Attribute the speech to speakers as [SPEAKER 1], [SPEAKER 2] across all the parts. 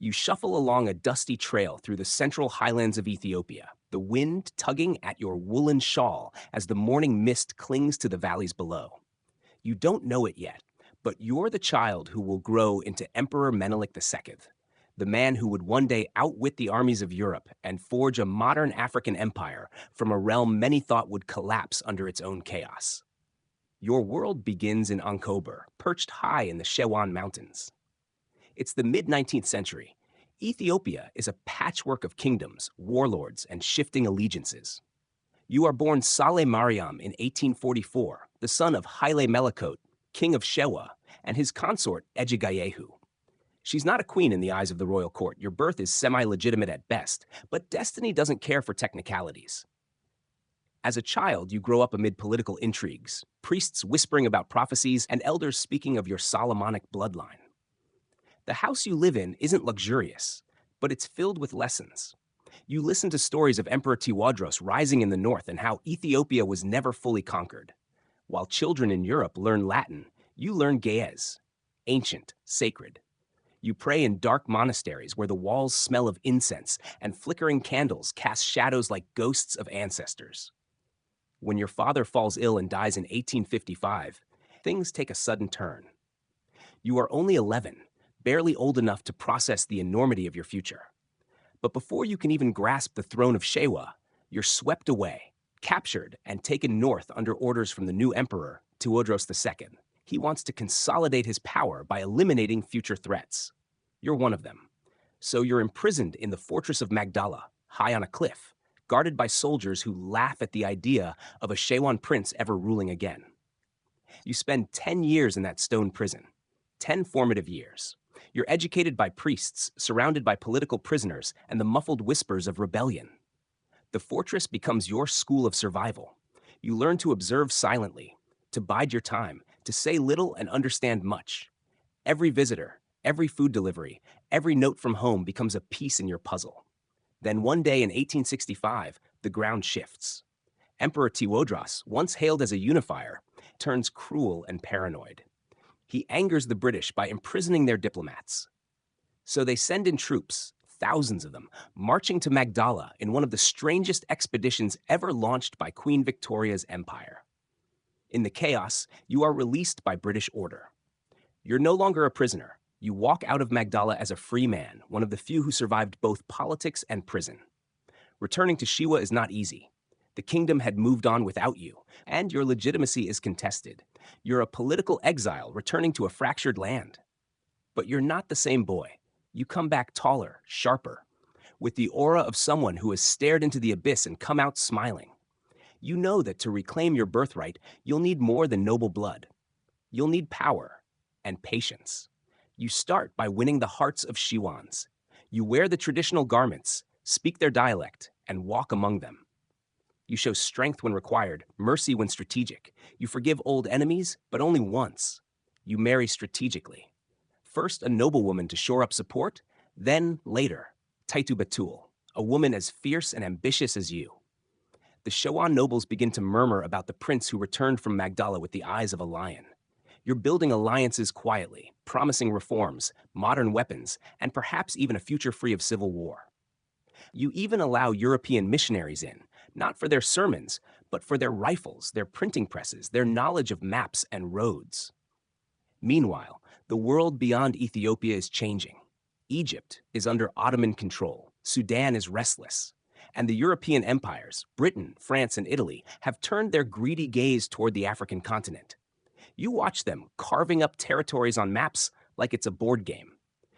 [SPEAKER 1] You shuffle along a dusty trail through the central highlands of Ethiopia, the wind tugging at your woolen shawl as the morning mist clings to the valleys below. You don't know it yet, but you're the child who will grow into Emperor Menelik II, the man who would one day outwit the armies of Europe and forge a modern African empire from a realm many thought would collapse under its own chaos. Your world begins in Ankober, perched high in the Shewan Mountains. It's the mid-19th century. Ethiopia is a patchwork of kingdoms, warlords, and shifting allegiances. You are born Saleh Mariam in 1844, the son of Haile Melekot, king of Shewa, and his consort Ejigayehu. She's not a queen in the eyes of the royal court. Your birth is semi-legitimate at best, but destiny doesn't care for technicalities. As a child, you grow up amid political intrigues, priests whispering about prophecies, and elders speaking of your Solomonic bloodline. The house you live in isn't luxurious, but it's filled with lessons. You listen to stories of Emperor Tewodros rising in the north and how Ethiopia was never fully conquered. While children in Europe learn Latin, you learn Ge'ez, ancient, sacred. You pray in dark monasteries where the walls smell of incense and flickering candles cast shadows like ghosts of ancestors. When your father falls ill and dies in 1855, things take a sudden turn. You are only 11, barely old enough to process the enormity of your future. But before you can even grasp the throne of Shewa, you're swept away, captured, and taken north under orders from the new emperor, Tewodros II. He wants to consolidate his power by eliminating future threats. You're one of them. So you're imprisoned in the fortress of Magdala, high on a cliff, guarded by soldiers who laugh at the idea of a Shewan prince ever ruling again. You spend 10 years in that stone prison, 10 formative years. You're educated by priests, surrounded by political prisoners, and the muffled whispers of rebellion. The fortress becomes your school of survival. You learn to observe silently, to bide your time, to say little and understand much. Every visitor, every food delivery, every note from home becomes a piece in your puzzle. Then one day in 1865, the ground shifts. Emperor Tewodros, once hailed as a unifier, turns cruel and paranoid. He angers the British by imprisoning their diplomats. So they send in troops, thousands of them, marching to Magdala in one of the strangest expeditions ever launched by Queen Victoria's empire. In the chaos, you are released by British order. You're no longer a prisoner. You walk out of Magdala as a free man, one of the few who survived both politics and prison. Returning to Shewa is not easy. The kingdom had moved on without you, and your legitimacy is contested. You're a political exile returning to a fractured land. But you're not the same boy. You come back taller, sharper, with the aura of someone who has stared into the abyss and come out smiling. You know that to reclaim your birthright, you'll need more than noble blood. You'll need power and patience. You start by winning the hearts of Shewans. You wear the traditional garments, speak their dialect, and walk among them. You show strength when required, mercy when strategic. You forgive old enemies, but only once. You marry strategically. First, a noblewoman to shore up support, then, later, Taitu Batul, a woman as fierce and ambitious as you. The Shewan nobles begin to murmur about the prince who returned from Magdala with the eyes of a lion. You're building alliances quietly, promising reforms, modern weapons, and perhaps even a future free of civil war. You even allow European missionaries in, not for their sermons, but for their rifles, their printing presses, their knowledge of maps and roads. Meanwhile, the world beyond Ethiopia is changing. Egypt is under Ottoman control, Sudan is restless, and the European empires, Britain, France, and Italy, have turned their greedy gaze toward the African continent. You watch them carving up territories on maps like it's a board game.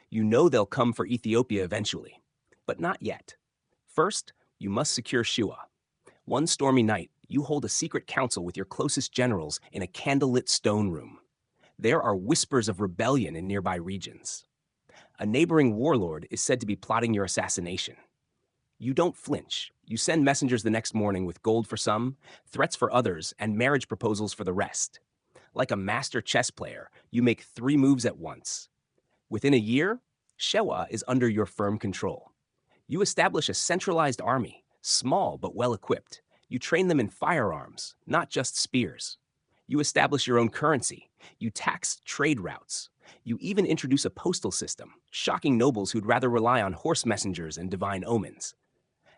[SPEAKER 1] You know they'll come for Ethiopia eventually, but not yet. First, you must secure Shewa. One stormy night, you hold a secret council with your closest generals in a candlelit stone room. There are whispers of rebellion in nearby regions. A neighboring warlord is said to be plotting your assassination. You don't flinch. You send messengers the next morning with gold for some, threats for others, and marriage proposals for the rest. Like a master chess player, you make 3 moves at once. Within a year, Shewa is under your firm control. You establish a centralized army, small but well-equipped. You train them in firearms, not just spears. You establish your own currency. You tax trade routes. You even introduce a postal system, shocking nobles who'd rather rely on horse messengers and divine omens.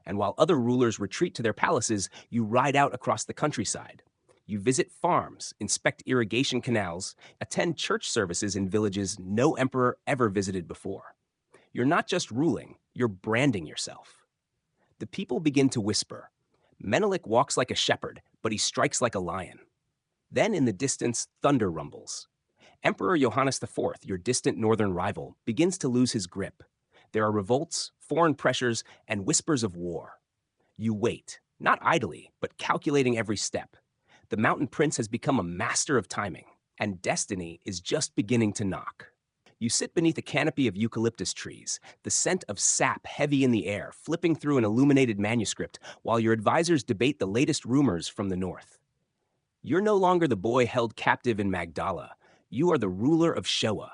[SPEAKER 1] And while other rulers retreat to their palaces, you ride out across the countryside. You visit farms, inspect irrigation canals, attend church services in villages no emperor ever visited before. You're not just ruling, you're branding yourself. The people begin to whisper. Menelik walks like a shepherd, but he strikes like a lion. Then in the distance, thunder rumbles. Emperor Johannes IV, your distant northern rival, begins to lose his grip. There are revolts, foreign pressures, and whispers of war. You wait, not idly, but calculating every step. The Mountain Prince has become a master of timing, and destiny is just beginning to knock. You sit beneath a canopy of eucalyptus trees, the scent of sap heavy in the air, flipping through an illuminated manuscript while your advisors debate the latest rumors from the north. You're no longer the boy held captive in Magdala. You are the ruler of Showa.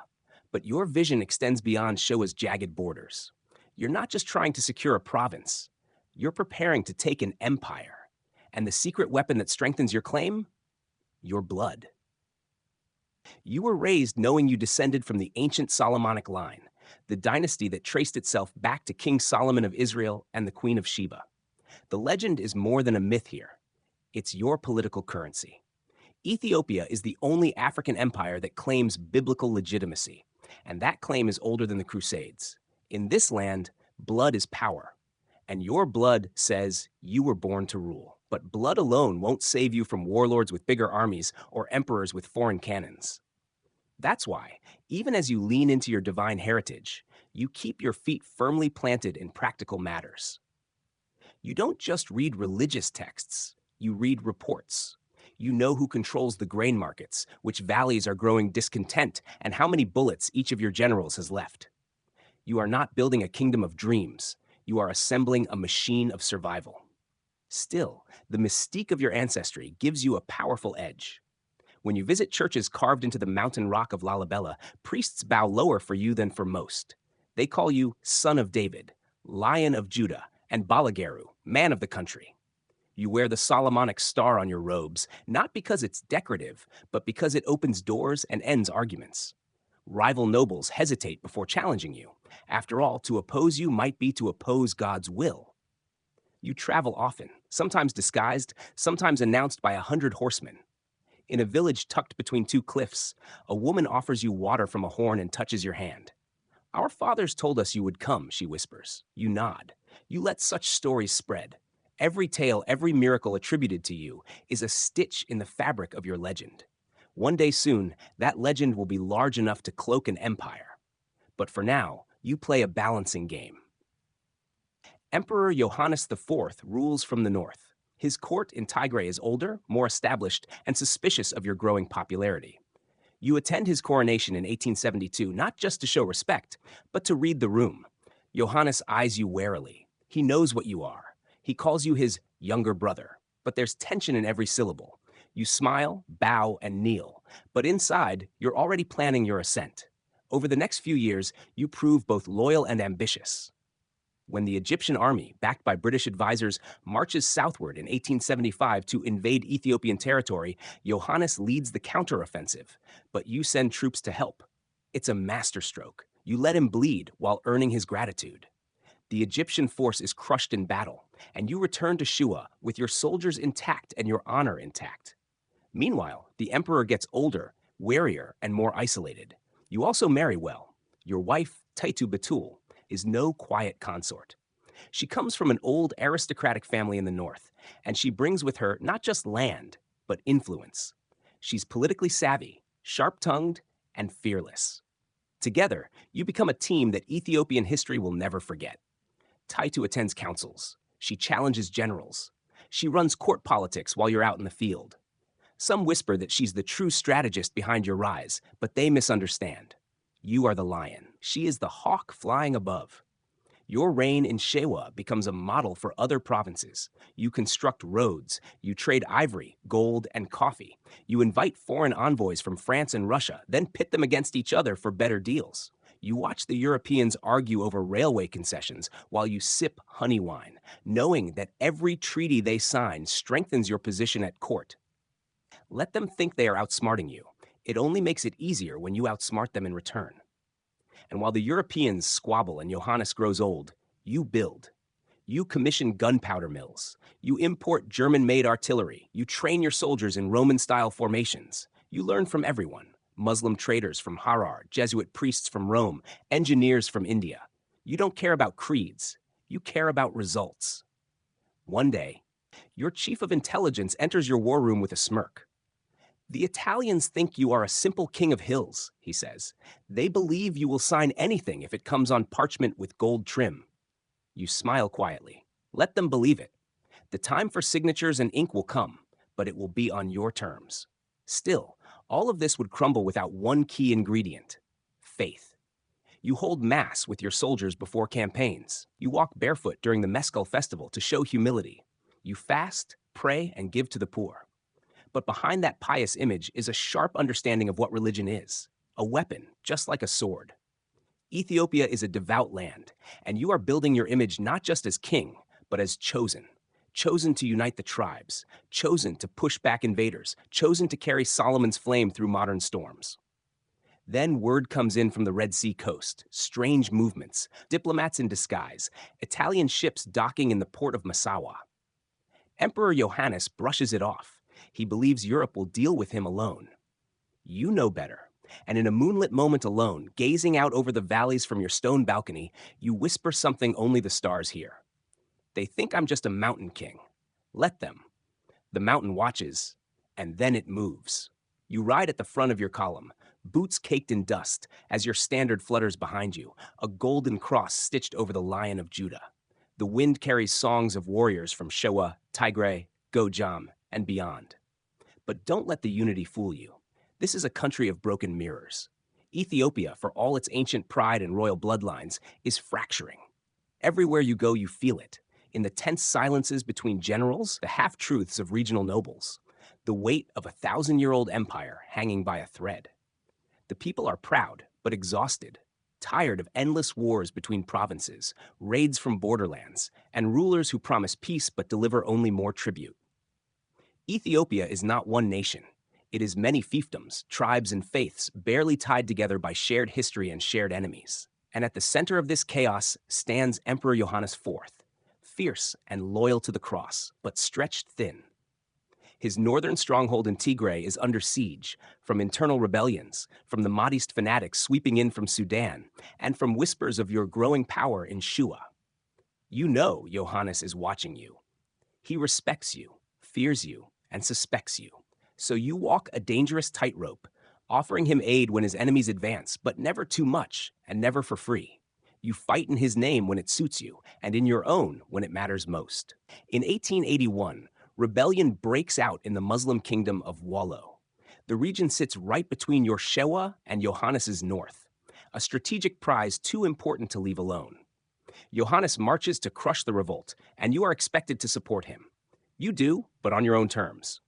[SPEAKER 1] But your vision extends beyond Showa's jagged borders. You're not just trying to secure a province. You're preparing to take an empire. And the secret weapon that strengthens your claim? Your blood. You were raised knowing you descended from the ancient Solomonic line, the dynasty that traced itself back to King Solomon of Israel and the Queen of Sheba. The legend is more than a myth here. It's your political currency. Ethiopia is the only African empire that claims biblical legitimacy, and that claim is older than the Crusades. In this land, blood is power, and your blood says you were born to rule. But blood alone won't save you from warlords with bigger armies or emperors with foreign cannons. That's why, even as you lean into your divine heritage, you keep your feet firmly planted in practical matters. You don't just read religious texts, you read reports. You know who controls the grain markets, which valleys are growing discontent, and how many bullets each of your generals has left. You are not building a kingdom of dreams. You are assembling a machine of survival. Still, the mystique of your ancestry gives you a powerful edge. When you visit churches carved into the mountain rock of Lalibela, priests bow lower for you than for most. They call you Son of David, Lion of Judah, and Balageru, Man of the Country. You wear the Solomonic star on your robes, not because it's decorative, but because it opens doors and ends arguments. Rival nobles hesitate before challenging you. After all, to oppose you might be to oppose God's will. You travel often, sometimes disguised, sometimes announced by 100 horsemen. In a village tucked between two cliffs, a woman offers you water from a horn and touches your hand. Our fathers told us you would come, she whispers. You nod. You let such stories spread. Every tale, every miracle attributed to you is a stitch in the fabric of your legend. One day soon, that legend will be large enough to cloak an empire. But for now, you play a balancing game. Emperor Johannes IV rules from the north. His court in Tigray is older, more established, and suspicious of your growing popularity. You attend his coronation in 1872 not just to show respect, but to read the room. Johannes eyes you warily. He knows what you are. He calls you his younger brother, but there's tension in every syllable. You smile, bow, and kneel, but inside, you're already planning your ascent. Over the next few years, you prove both loyal and ambitious. When the Egyptian army, backed by British advisors, marches southward in 1875 to invade Ethiopian territory, Johannes leads the counteroffensive, but you send troops to help. It's a masterstroke. You let him bleed while earning his gratitude. The Egyptian force is crushed in battle, and you return to Shua with your soldiers intact and your honor intact. Meanwhile, the emperor gets older, warier, and more isolated. You also marry well. Your wife, Taitu Batul, is no quiet consort. She comes from an old aristocratic family in the north, and she brings with her not just land, but influence. She's politically savvy, sharp-tongued, and fearless. Together, you become a team that Ethiopian history will never forget. Taitu attends councils. She challenges generals. She runs court politics while you're out in the field. Some whisper that she's the true strategist behind your rise, but they misunderstand. You are the lion. She is the hawk flying above. Your reign in Shewa becomes a model for other provinces. You construct roads. You trade ivory, gold, and coffee. You invite foreign envoys from France and Russia, then pit them against each other for better deals. You watch the Europeans argue over railway concessions while you sip honey wine, knowing that every treaty they sign strengthens your position at court. Let them think they are outsmarting you. It only makes it easier when you outsmart them in return. And while the Europeans squabble and Johannes grows old, you build. You commission gunpowder mills. You import German-made artillery. You train your soldiers in Roman-style formations. You learn from everyone. Muslim traders from Harar, Jesuit priests from Rome, engineers from India. You don't care about creeds. You care about results. One day, your chief of intelligence enters your war room with a smirk. The Italians think you are a simple king of hills, he says. They believe you will sign anything if it comes on parchment with gold trim. You smile quietly. Let them believe it. The time for signatures and ink will come, but it will be on your terms. Still, all of this would crumble without one key ingredient: faith. You hold mass with your soldiers before campaigns. You walk barefoot during the Mescal festival to show humility. You fast, pray, and give to the poor. But behind that pious image is a sharp understanding of what religion is: a weapon, just like a sword. Ethiopia is a devout land, and you are building your image not just as king, but as chosen. Chosen to unite the tribes, chosen to push back invaders, chosen to carry Solomon's flame through modern storms. Then word comes in from the Red Sea coast: strange movements, diplomats in disguise, Italian ships docking in the port of Massawa. Emperor Johannes brushes it off. He believes Europe will deal with him alone. You know better. And in a moonlit moment alone, gazing out over the valleys from your stone balcony, you whisper something only the stars hear. They think I'm just a mountain king. Let them. The mountain watches, and then it moves. You ride at the front of your column, boots caked in dust, as your standard flutters behind you, a golden cross stitched over the Lion of Judah. The wind carries songs of warriors from Showa, Tigray, Gojam, and beyond. But don't let the unity fool you. This is a country of broken mirrors. Ethiopia, for all its ancient pride and royal bloodlines, is fracturing. Everywhere you go, you feel it. In the tense silences between generals, the half-truths of regional nobles, the weight of a 1,000-year-old empire hanging by a thread. The people are proud, but exhausted, tired of endless wars between provinces, raids from borderlands, and rulers who promise peace but deliver only more tribute. Ethiopia is not one nation. It is many fiefdoms, tribes, and faiths barely tied together by shared history and shared enemies. And at the center of this chaos stands Emperor Johannes IV, fierce and loyal to the cross, but stretched thin. His northern stronghold in Tigray is under siege from internal rebellions, from the Mahdist fanatics sweeping in from Sudan, and from whispers of your growing power in Shua. You know Johannes is watching you. He respects you, fears you, and suspects you. So you walk a dangerous tightrope, offering him aid when his enemies advance, but never too much and never for free. You fight in his name when it suits you, and in your own when it matters most. In 1881, rebellion breaks out in the Muslim kingdom of Wallo. The region sits right between your Shewa and Johannes's north, a strategic prize too important to leave alone. Johannes marches to crush the revolt, and you are expected to support him. You do, but on your own terms.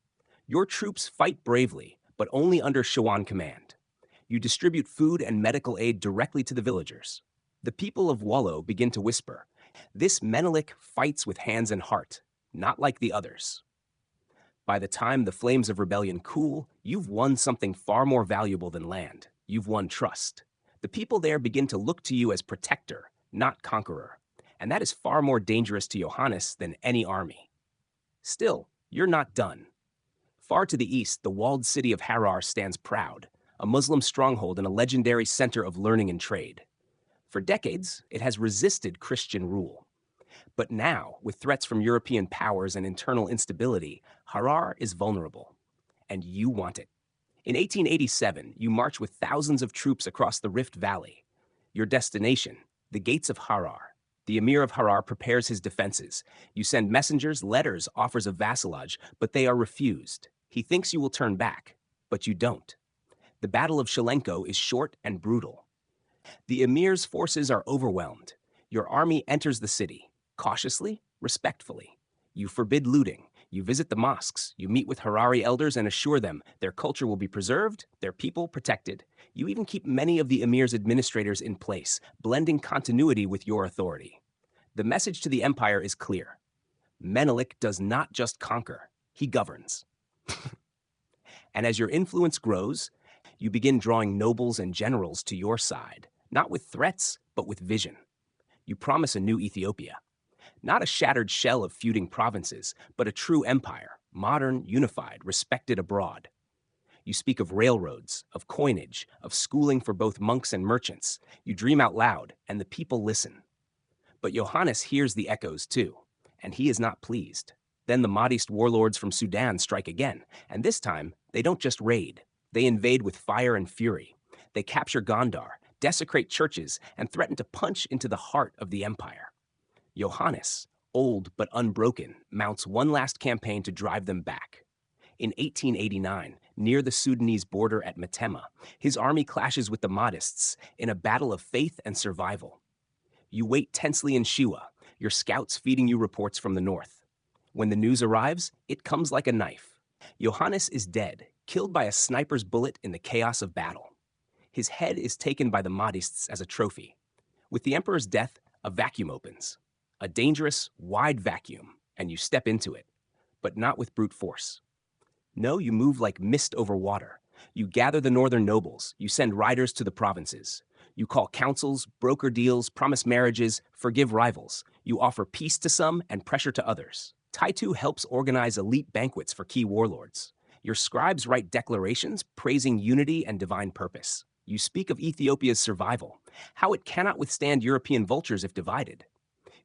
[SPEAKER 1] Your troops fight bravely, but only under Shewan command. You distribute food and medical aid directly to the villagers. The people of Wallo begin to whisper, "This Menelik fights with hands and heart, not like the others." By the time the flames of rebellion cool, you've won something far more valuable than land. You've won trust. The people there begin to look to you as protector, not conqueror. And that is far more dangerous to Johannes than any army. Still, you're not done. Far to the east, the walled city of Harar stands proud, a Muslim stronghold and a legendary center of learning and trade. For decades, it has resisted Christian rule. But now, with threats from European powers and internal instability, Harar is vulnerable. And you want it. In 1887, you march with thousands of troops across the Rift Valley. Your destination, the gates of Harar. The emir of Harar prepares his defenses. You send messengers, letters, offers of vassalage, but they are refused. He thinks you will turn back, but you don't. The Battle of Shalenko is short and brutal. The emir's forces are overwhelmed. Your army enters the city, cautiously, respectfully. You forbid looting. You visit the mosques. You meet with Harari elders and assure them their culture will be preserved, their people protected. You even keep many of the emir's administrators in place, blending continuity with your authority. The message to the empire is clear. Menelik does not just conquer, he governs. And as your influence grows, You begin drawing nobles and generals to your side, not with threats, but with vision. You promise a new Ethiopia, not a shattered shell of feuding provinces, but a true empire, modern, unified, respected abroad. You speak of railroads, of coinage, of schooling for both monks and merchants. You dream out loud, and the people listen. But Johannes hears the echoes too, and he is not pleased. Then the Mahdist warlords from Sudan strike again, and this time, they don't just raid. They invade with fire and fury. They capture Gondar, desecrate churches, and threaten to punch into the heart of the empire. Johannes, old but unbroken, mounts one last campaign to drive them back. In 1889, near the Sudanese border at Metema, his army clashes with the Mahdists in a battle of faith and survival. You wait tensely in Shiwa, your scouts feeding you reports from the north. When the news arrives, it comes like a knife. Johannes is dead, killed by a sniper's bullet in the chaos of battle. His head is taken by the Mahdists as a trophy. With the emperor's death, a vacuum opens. A dangerous, wide vacuum, and you step into it, but not with brute force. No, you move like mist over water. You gather the northern nobles, you send riders to the provinces. You call councils, broker deals, promise marriages, forgive rivals. You offer peace to some and pressure to others. Taitu helps organize elite banquets for key warlords. Your scribes write declarations praising unity and divine purpose. You speak of Ethiopia's survival, how it cannot withstand European vultures if divided.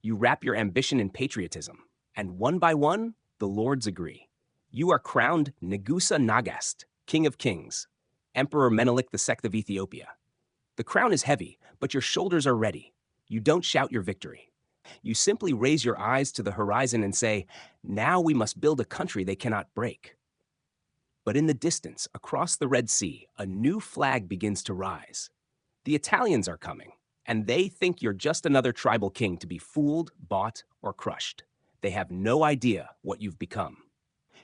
[SPEAKER 1] You wrap your ambition in patriotism, and one by one, the lords agree. You are crowned Negusa Nagast, King of Kings, Emperor Menelik II of Ethiopia. The crown is heavy, but your shoulders are ready. You don't shout your victory. You simply raise your eyes to the horizon and say, now we must build a country they cannot break. But in the distance, across the Red Sea, a new flag begins to rise. The Italians are coming, and they think you're just another tribal king to be fooled, bought, or crushed. They have no idea what you've become.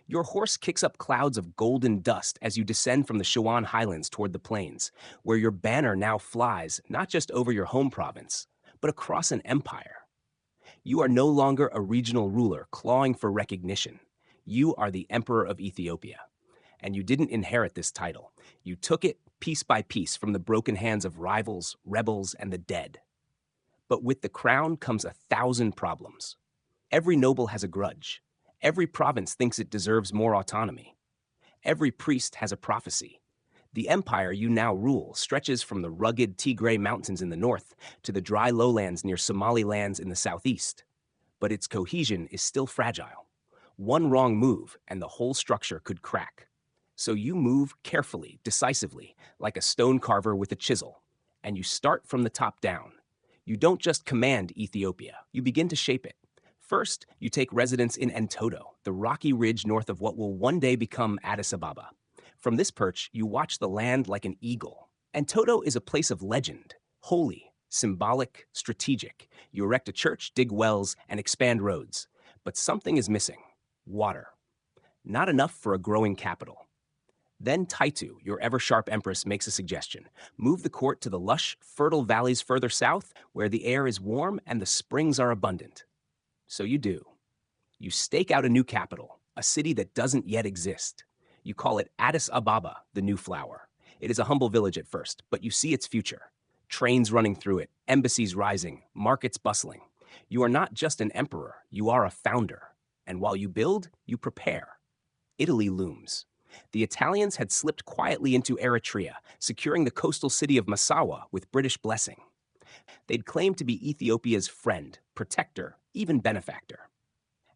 [SPEAKER 1] Your horse kicks up clouds of golden dust as you descend from the Shawan highlands toward the plains, where your banner now flies not just over your home province, but across an empire. You are no longer a regional ruler clawing for recognition. You are the Emperor of Ethiopia. And you didn't inherit this title. You took it piece by piece from the broken hands of rivals, rebels, and the dead. But with the crown comes 1,000 problems. Every noble has a grudge. Every province thinks it deserves more autonomy. Every priest has a prophecy. The empire you now rule stretches from the rugged Tigray mountains in the north to the dry lowlands near Somalilands in the southeast. But its cohesion is still fragile. One wrong move and the whole structure could crack. So you move carefully, decisively, like a stone carver with a chisel, and you start from the top down. You don't just command Ethiopia, you begin to shape it. First, you take residence in Entoto, the rocky ridge north of what will one day become Addis Ababa. From this perch, you watch the land like an eagle. Entoto is a place of legend, holy, symbolic, strategic. You erect a church, dig wells, and expand roads. But something is missing: water. Not enough for a growing capital. Then Taitu, your ever-sharp empress, makes a suggestion. Move the court to the lush, fertile valleys further south, where the air is warm and the springs are abundant. So you do. You stake out a new capital, a city that doesn't yet exist. You call it Addis Ababa, the new flower. It is a humble village at first, but you see its future. Trains running through it, embassies rising, markets bustling. You are not just an emperor, you are a founder. And while you build, you prepare. Italy looms. The Italians had slipped quietly into Eritrea, securing the coastal city of Massawa with British blessing. They'd claimed to be Ethiopia's friend, protector, even benefactor.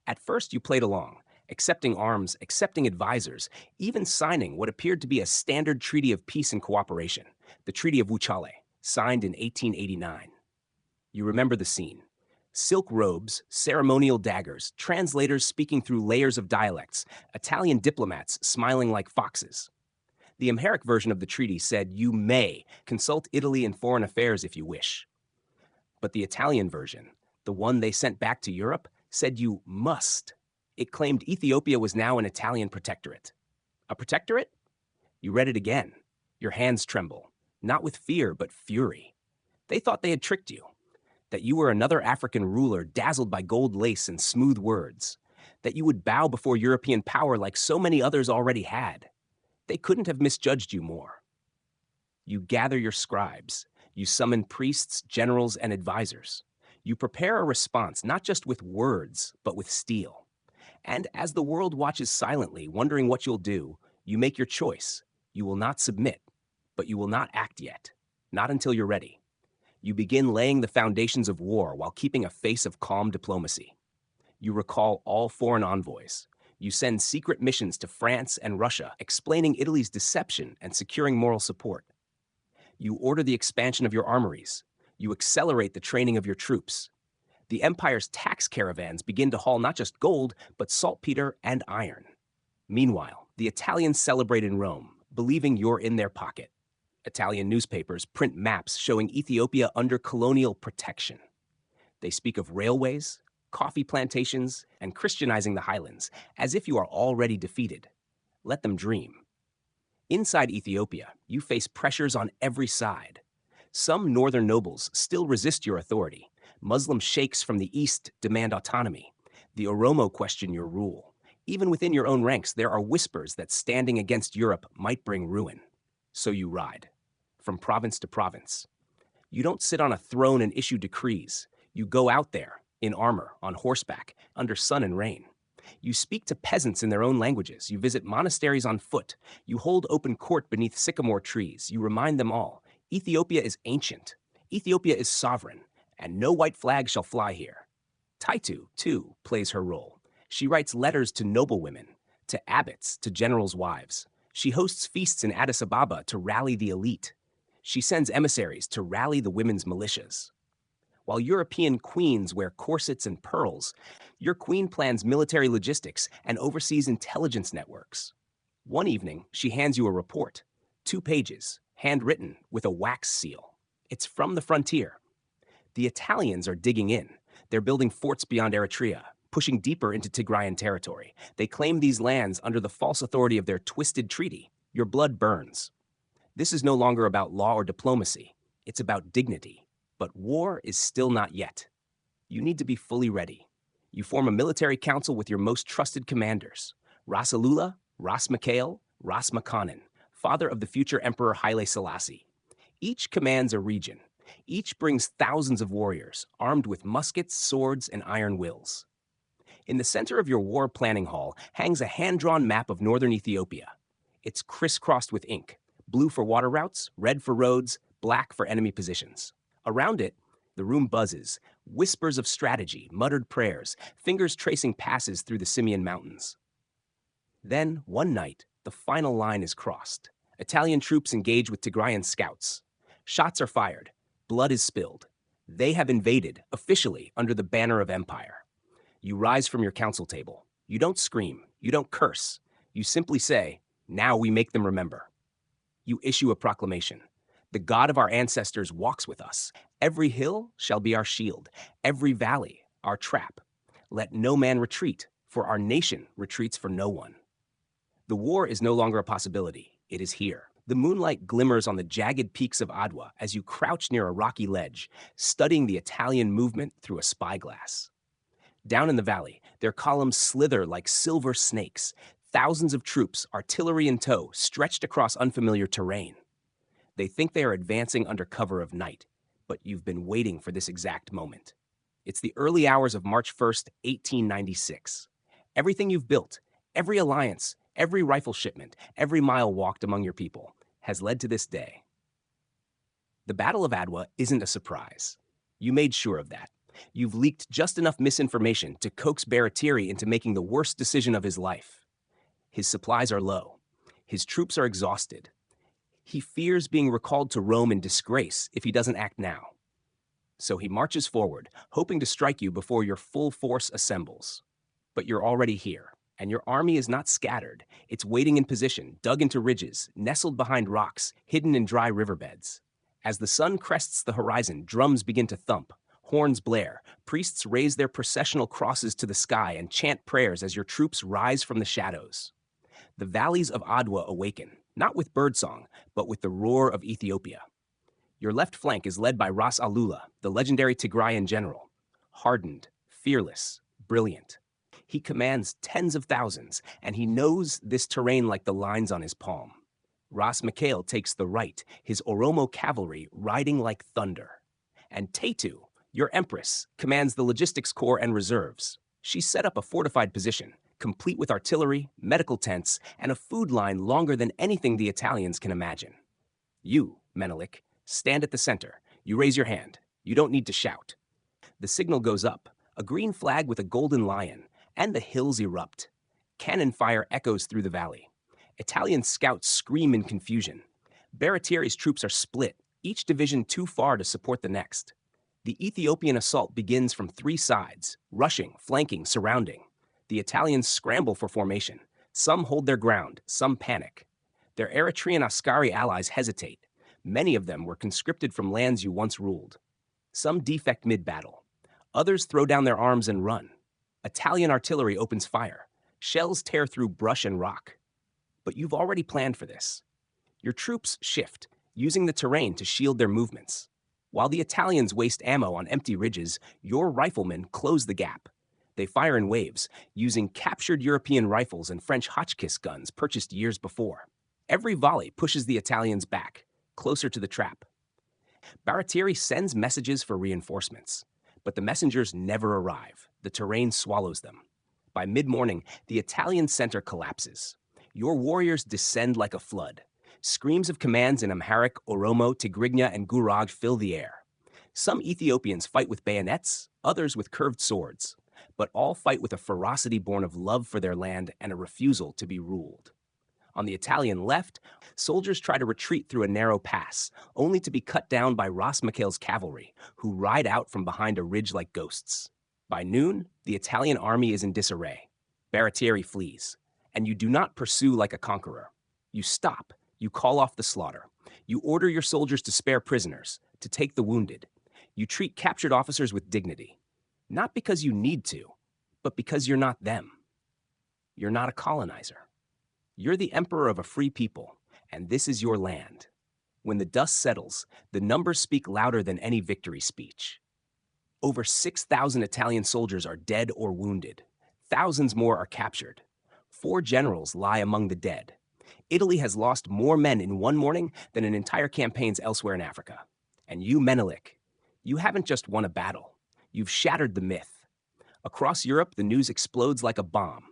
[SPEAKER 1] At first, you played along, accepting arms, accepting advisors, even signing what appeared to be a standard treaty of peace and cooperation, the Treaty of Wuchale, signed in 1889. You remember the scene. Silk robes, ceremonial daggers, translators speaking through layers of dialects, Italian diplomats smiling like foxes. The Amharic version of the treaty said you may consult Italy in foreign affairs if you wish. But the Italian version, the one they sent back to Europe, said you must. It claimed Ethiopia was now an Italian protectorate. A protectorate? You read it again. Your hands tremble, not with fear, but fury. They thought they had tricked you, that you were another African ruler dazzled by gold lace and smooth words, that you would bow before European power like so many others already had. They couldn't have misjudged you more. You gather your scribes. You summon priests, generals, and advisors. You prepare a response not just with words, but with steel. And as the world watches silently, wondering what you'll do, you make your choice. You will not submit, but you will not act yet. Not until you're ready. You begin laying the foundations of war while keeping a face of calm diplomacy. You recall all foreign envoys. You send secret missions to France and Russia, explaining Italy's deception and securing moral support. You order the expansion of your armories. You accelerate the training of your troops. The empire's tax caravans begin to haul not just gold, but saltpeter and iron. Meanwhile, the Italians celebrate in Rome, believing you're in their pocket. Italian newspapers print maps showing Ethiopia under colonial protection. They speak of railways, coffee plantations, and Christianizing the highlands, as if you are already defeated. Let them dream. Inside Ethiopia, you face pressures on every side. Some northern nobles still resist your authority. Muslim sheikhs from the east demand autonomy. The Oromo question your rule. Even within your own ranks, there are whispers that standing against Europe might bring ruin. So you ride, from province to province. You don't sit on a throne and issue decrees. You go out there, in armor, on horseback, under sun and rain. You speak to peasants in their own languages. You visit monasteries on foot. You hold open court beneath sycamore trees. You remind them all, Ethiopia is ancient. Ethiopia is sovereign, and no white flag shall fly here. Taitu, too, plays her role. She writes letters to noblewomen, to abbots, to generals' wives. She hosts feasts in Addis Ababa to rally the elite. She sends emissaries to rally the women's militias. While European queens wear corsets and pearls, your queen plans military logistics and oversees intelligence networks. One evening, she hands you a report, 2 pages, handwritten with a wax seal. It's from the frontier. The Italians are digging in. They're building forts beyond Eritrea, pushing deeper into Tigrayan territory. They claim these lands under the false authority of their twisted treaty. Your blood burns. This is no longer about law or diplomacy. It's about dignity. But war is still not yet. You need to be fully ready. You form a military council with your most trusted commanders, Ras Alula, Ras Mikhail, Ras Makanin, father of the future Emperor Haile Selassie. Each commands a region. Each brings thousands of warriors, armed with muskets, swords, and iron wills. In the center of your war planning hall hangs a hand-drawn map of northern Ethiopia. It's crisscrossed with ink, blue for water routes, red for roads, black for enemy positions. Around it, the room buzzes, whispers of strategy, muttered prayers, fingers tracing passes through the Simeon Mountains. Then, one night, the final line is crossed. Italian troops engage with Tigrayan scouts. Shots are fired. Blood is spilled. They have invaded, officially, under the banner of empire. You rise from your council table. You don't scream. You don't curse. You simply say, "Now we make them remember." You issue a proclamation. The God of our ancestors walks with us. Every hill shall be our shield. Every valley our trap. Let no man retreat, for our nation retreats for no one. The war is no longer a possibility. It is here. The moonlight glimmers on the jagged peaks of Adwa as you crouch near a rocky ledge, studying the Italian movement through a spyglass. Down in the valley, their columns slither like silver snakes. Thousands of troops, artillery in tow, stretched across unfamiliar terrain. They think they are advancing under cover of night, but you've been waiting for this exact moment. It's the early hours of March 1st, 1896. Everything you've built, every alliance, every rifle shipment, every mile walked among your people, has led to this day. The Battle of Adwa isn't a surprise. You made sure of that. You've leaked just enough misinformation to coax Baratieri into making the worst decision of his life. His supplies are low. His troops are exhausted. He fears being recalled to Rome in disgrace if he doesn't act now. So he marches forward, hoping to strike you before your full force assembles. But you're already here, and your army is not scattered. It's waiting in position, dug into ridges, nestled behind rocks, hidden in dry riverbeds. As the sun crests the horizon, drums begin to thump, horns blare, priests raise their processional crosses to the sky and chant prayers as your troops rise from the shadows. The valleys of Adwa awaken, not with birdsong, but with the roar of Ethiopia. Your left flank is led by Ras Alula, the legendary Tigrayan general. Hardened, fearless, brilliant. He commands tens of thousands, and he knows this terrain like the lines on his palm. Ras Mikhail takes the right, his Oromo cavalry riding like thunder. And Tetu, your empress, commands the logistics corps and reserves. She set up a fortified position, complete with artillery, medical tents, and a food line longer than anything the Italians can imagine. You, Menelik, stand at the center. You raise your hand. You don't need to shout. The signal goes up, a green flag with a golden lion, and the hills erupt. Cannon fire echoes through the valley. Italian scouts scream in confusion. Baratieri's troops are split, each division too far to support the next. The Ethiopian assault begins from three sides, rushing, flanking, surrounding. The Italians scramble for formation. Some hold their ground, some panic. Their Eritrean Askari allies hesitate. Many of them were conscripted from lands you once ruled. Some defect mid-battle. Others throw down their arms and run. Italian artillery opens fire. Shells tear through brush and rock. But you've already planned for this. Your troops shift, using the terrain to shield their movements. While the Italians waste ammo on empty ridges, your riflemen close the gap. They fire in waves, using captured European rifles and French Hotchkiss guns purchased years before. Every volley pushes the Italians back, closer to the trap. Baratieri sends messages for reinforcements, but the messengers never arrive. The terrain swallows them. By mid-morning, the Italian center collapses. Your warriors descend like a flood. Screams of commands in Amharic, Oromo, Tigrinya, and Gurag fill the air. Some Ethiopians fight with bayonets, others with curved swords, but all fight with a ferocity born of love for their land and a refusal to be ruled. On the Italian left, soldiers try to retreat through a narrow pass, only to be cut down by Ras Mikhail's cavalry, who ride out from behind a ridge like ghosts. By noon, the Italian army is in disarray. Baratieri flees, and you do not pursue like a conqueror. You stop, you call off the slaughter. You order your soldiers to spare prisoners, to take the wounded. You treat captured officers with dignity. Not because you need to, but because you're not them. You're not a colonizer. You're the emperor of a free people, and this is your land. When the dust settles, the numbers speak louder than any victory speech. Over 6,000 Italian soldiers are dead or wounded. Thousands more are captured. 4 generals lie among the dead. Italy has lost more men in one morning than in entire campaigns elsewhere in Africa. And you, Menelik, you haven't just won a battle. You've shattered the myth. Across Europe, the news explodes like a bomb.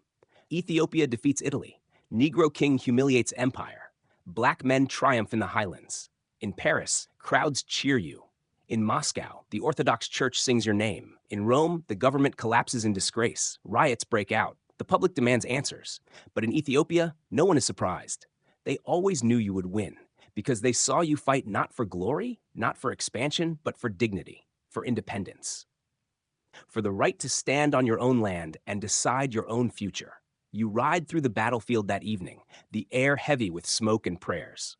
[SPEAKER 1] Ethiopia defeats Italy. Negro king humiliates empire. Black men triumph in the highlands. In Paris, crowds cheer you. In Moscow, the Orthodox Church sings your name. In Rome, the government collapses in disgrace. Riots break out. The public demands answers. But in Ethiopia, no one is surprised. They always knew you would win, because they saw you fight not for glory, not for expansion, but for dignity, for independence. For the right to stand on your own land and decide your own future. You ride through the battlefield that evening, the air heavy with smoke and prayers.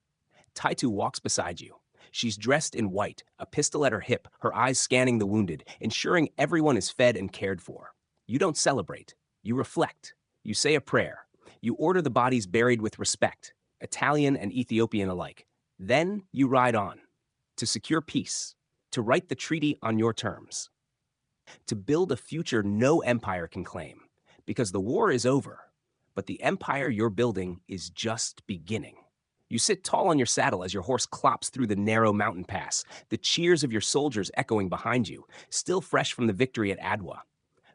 [SPEAKER 1] Taitu walks beside you. She's dressed in white, a pistol at her hip, her eyes scanning the wounded, ensuring everyone is fed and cared for. You don't celebrate. You reflect. You say a prayer. You order the bodies buried with respect, Italian and Ethiopian alike. Then you ride on, to secure peace, to write the treaty on your terms, to build a future no empire can claim, because the war is over, but the empire you're building is just beginning. You sit tall on your saddle as your horse clops through the narrow mountain pass, the cheers of your soldiers echoing behind you, still fresh from the victory at Adwa.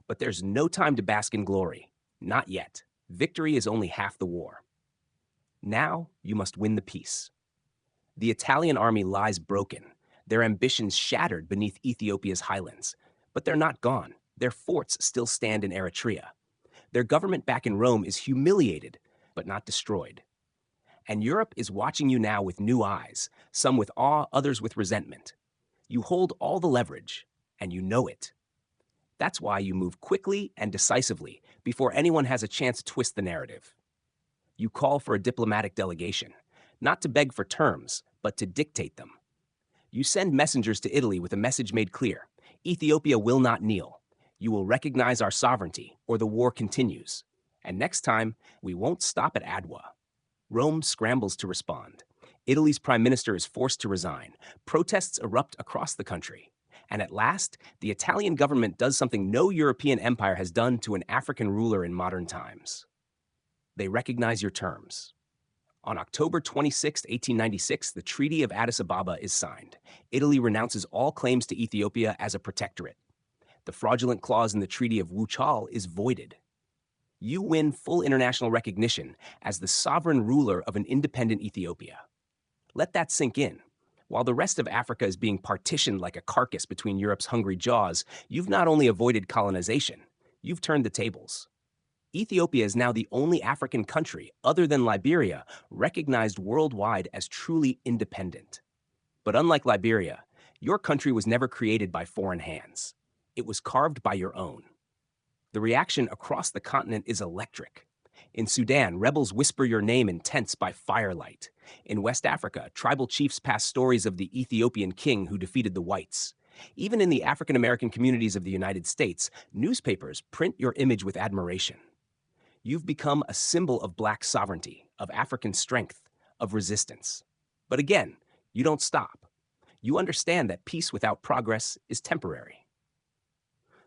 [SPEAKER 1] But there's no time to bask in glory. Not yet. Victory is only half the war. Now you must win the peace. The Italian army lies broken, their ambitions shattered beneath Ethiopia's highlands. But they're not gone. Their forts still stand in Eritrea. Their government back in Rome is humiliated, but not destroyed. And Europe is watching you now with new eyes, some with awe, others with resentment. You hold all the leverage, and you know it. That's why you move quickly and decisively before anyone has a chance to twist the narrative. You call for a diplomatic delegation, not to beg for terms, but to dictate them. You send messengers to Italy with a message made clear. Ethiopia will not kneel. You will recognize our sovereignty, or the war continues. And next time, we won't stop at Adwa. Rome scrambles to respond. Italy's prime minister is forced to resign. Protests erupt across the country. And at last, the Italian government does something no European empire has done to an African ruler in modern times. They recognize your terms. On October 26, 1896, the Treaty of Addis Ababa is signed. Italy renounces all claims to Ethiopia as a protectorate. The fraudulent clause in the Treaty of Wuchal is voided. You win full international recognition as the sovereign ruler of an independent Ethiopia. Let that sink in. While the rest of Africa is being partitioned like a carcass between Europe's hungry jaws, you've not only avoided colonization, you've turned the tables. Ethiopia is now the only African country, other than Liberia, recognized worldwide as truly independent. But unlike Liberia, your country was never created by foreign hands. It was carved by your own. The reaction across the continent is electric. In Sudan, rebels whisper your name in tents by firelight. In West Africa, tribal chiefs pass stories of the Ethiopian king who defeated the whites. Even in the African American communities of the United States, newspapers print your image with admiration. You've become a symbol of Black sovereignty, of African strength, of resistance. But again, you don't stop. You understand that peace without progress is temporary.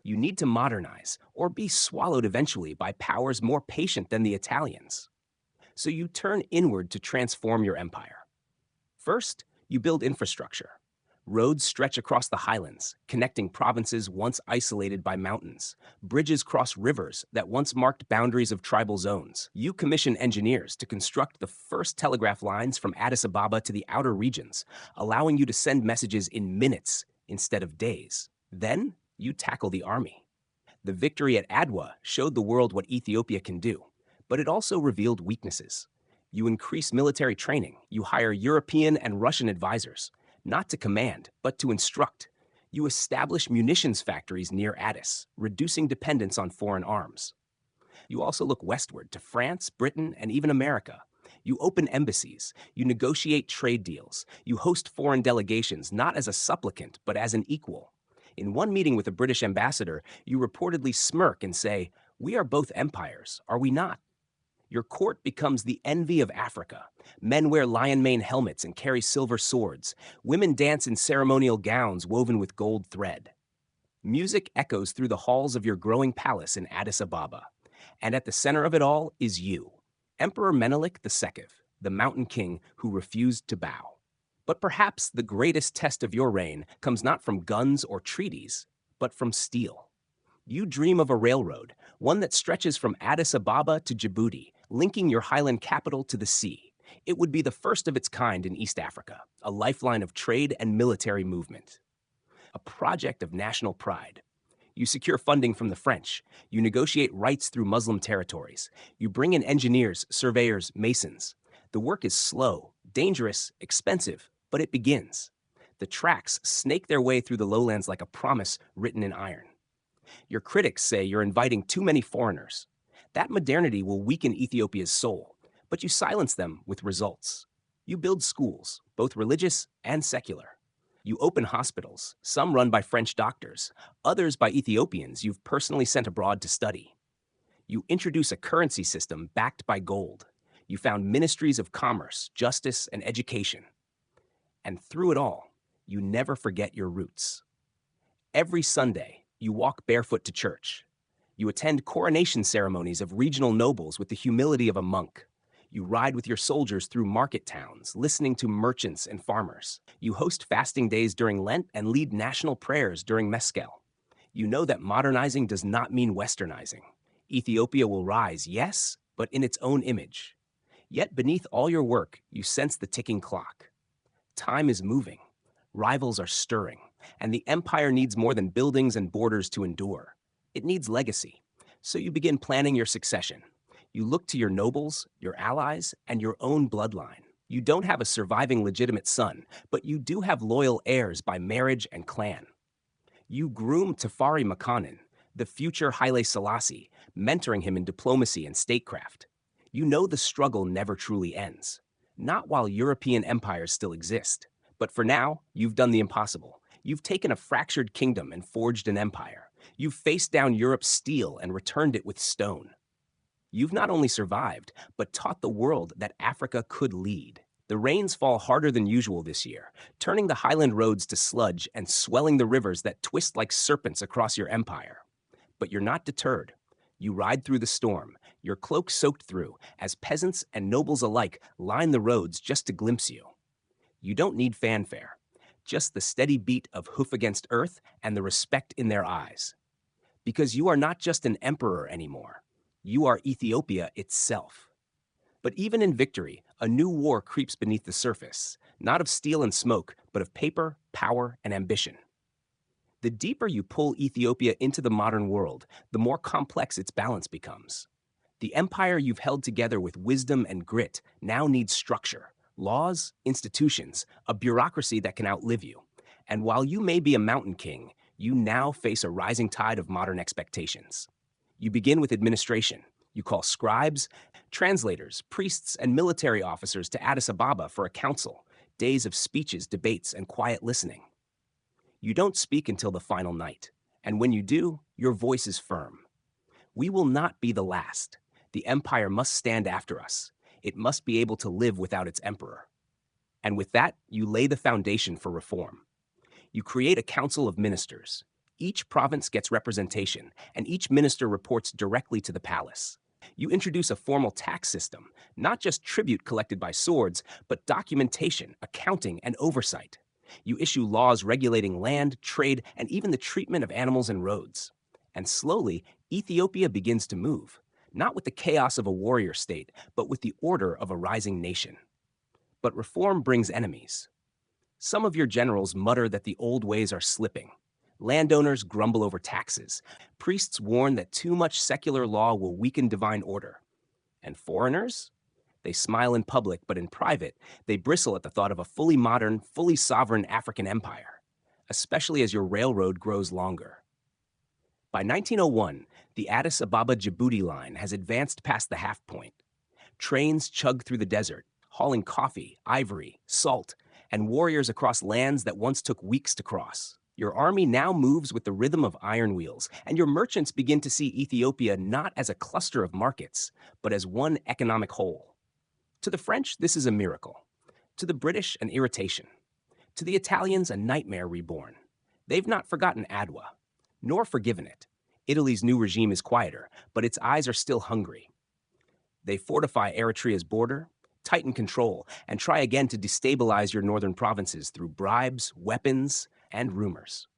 [SPEAKER 1] You need to modernize or be swallowed eventually by powers more patient than the Italians. So you turn inward to transform your empire. First, you build infrastructure. Roads stretch across the highlands, connecting provinces once isolated by mountains. Bridges cross rivers that once marked boundaries of tribal zones. You commission engineers to construct the first telegraph lines from Addis Ababa to the outer regions, allowing you to send messages in minutes instead of days. Then, you tackle the army. The victory at Adwa showed the world what Ethiopia can do, but it also revealed weaknesses. You increase military training. You hire European and Russian advisors, not to command, but to instruct. You establish munitions factories near Addis, reducing dependence on foreign arms. You also look westward to France, Britain, and even America. You open embassies. You negotiate trade deals. You host foreign delegations, not as a supplicant, but as an equal. In one meeting with a British ambassador, you reportedly smirk and say, "We are both empires, are we not?" Your court becomes the envy of Africa. Men wear lion mane helmets and carry silver swords. Women dance in ceremonial gowns woven with gold thread. Music echoes through the halls of your growing palace in Addis Ababa. And at the center of it all is you, Emperor Menelik II, the mountain king who refused to bow. But perhaps the greatest test of your reign comes not from guns or treaties, but from steel. You dream of a railroad, one that stretches from Addis Ababa to Djibouti, linking your highland capital to the sea. It would be the first of its kind in East Africa, a lifeline of trade and military movement. A project of national pride. You secure funding from the French. You negotiate rights through Muslim territories. You bring in engineers, surveyors, masons. The work is slow, dangerous, expensive, but it begins. The tracks snake their way through the lowlands like a promise written in iron. Your critics say you're inviting too many foreigners. That modernity will weaken Ethiopia's soul, but you silence them with results. You build schools, both religious and secular. You open hospitals, some run by French doctors, others by Ethiopians you've personally sent abroad to study. You introduce a currency system backed by gold. You found ministries of commerce, justice, and education. And through it all, you never forget your roots. Every Sunday, you walk barefoot to church. You attend coronation ceremonies of regional nobles with the humility of a monk. You ride with your soldiers through market towns, listening to merchants and farmers. You host fasting days during Lent and lead national prayers during Meskel. You know that modernizing does not mean westernizing. Ethiopia will rise, yes, but in its own image. Yet beneath all your work, you sense the ticking clock. Time is moving. Rivals are stirring. And the empire needs more than buildings and borders to endure. It needs legacy. So you begin planning your succession. You look to your nobles, your allies, and your own bloodline. You don't have a surviving legitimate son, but you do have loyal heirs by marriage and clan. You groom Tafari Makanin, the future Haile Selassie, mentoring him in diplomacy and statecraft. You know the struggle never truly ends. Not while European empires still exist. But for now, you've done the impossible. You've taken a fractured kingdom and forged an empire. You've faced down Europe's steel and returned it with stone. You've not only survived, but taught the world that Africa could lead. The rains fall harder than usual this year, turning the highland roads to sludge and swelling the rivers that twist like serpents across your empire. But you're not deterred. You ride through the storm, your cloak soaked through, as peasants and nobles alike line the roads just to glimpse you. You don't need fanfare, just the steady beat of hoof against earth and the respect in their eyes. Because you are not just an emperor anymore, you are Ethiopia itself. But even in victory, a new war creeps beneath the surface, not of steel and smoke, but of paper, power, and ambition. The deeper you pull Ethiopia into the modern world, the more complex its balance becomes. The empire you've held together with wisdom and grit now needs structure, laws, institutions, a bureaucracy that can outlive you. And while you may be a mountain king, you now face a rising tide of modern expectations. You begin with administration. You call scribes, translators, priests, and military officers to Addis Ababa for a council, days of speeches, debates, and quiet listening. You don't speak until the final night, and when you do, your voice is firm. We will not be the last. The empire must stand after us. It must be able to live without its emperor. And with that, you lay the foundation for reform. You create a council of ministers. Each province gets representation, and each minister reports directly to the palace. You introduce a formal tax system, not just tribute collected by swords, but documentation, accounting, and oversight. You issue laws regulating land, trade, and even the treatment of animals and roads. And slowly, Ethiopia begins to move, not with the chaos of a warrior state, but with the order of a rising nation. But reform brings enemies. Some of your generals mutter that the old ways are slipping. Landowners grumble over taxes. Priests warn that too much secular law will weaken divine order. And foreigners? They smile in public, but in private, they bristle at the thought of a fully modern, fully sovereign African empire, especially as your railroad grows longer. By 1901, the Addis Ababa-Djibouti line has advanced past the half point. Trains chug through the desert, hauling coffee, ivory, salt, and warriors across lands that once took weeks to cross. Your army now moves with the rhythm of iron wheels, and your merchants begin to see Ethiopia not as a cluster of markets, but as one economic whole. To the French, this is a miracle. To the British, an irritation. To the Italians, a nightmare reborn. They've not forgotten Adwa, nor forgiven it. Italy's new regime is quieter, but its eyes are still hungry. They fortify Eritrea's border, tighten control, and try again to destabilize your northern provinces through bribes, weapons, and rumors.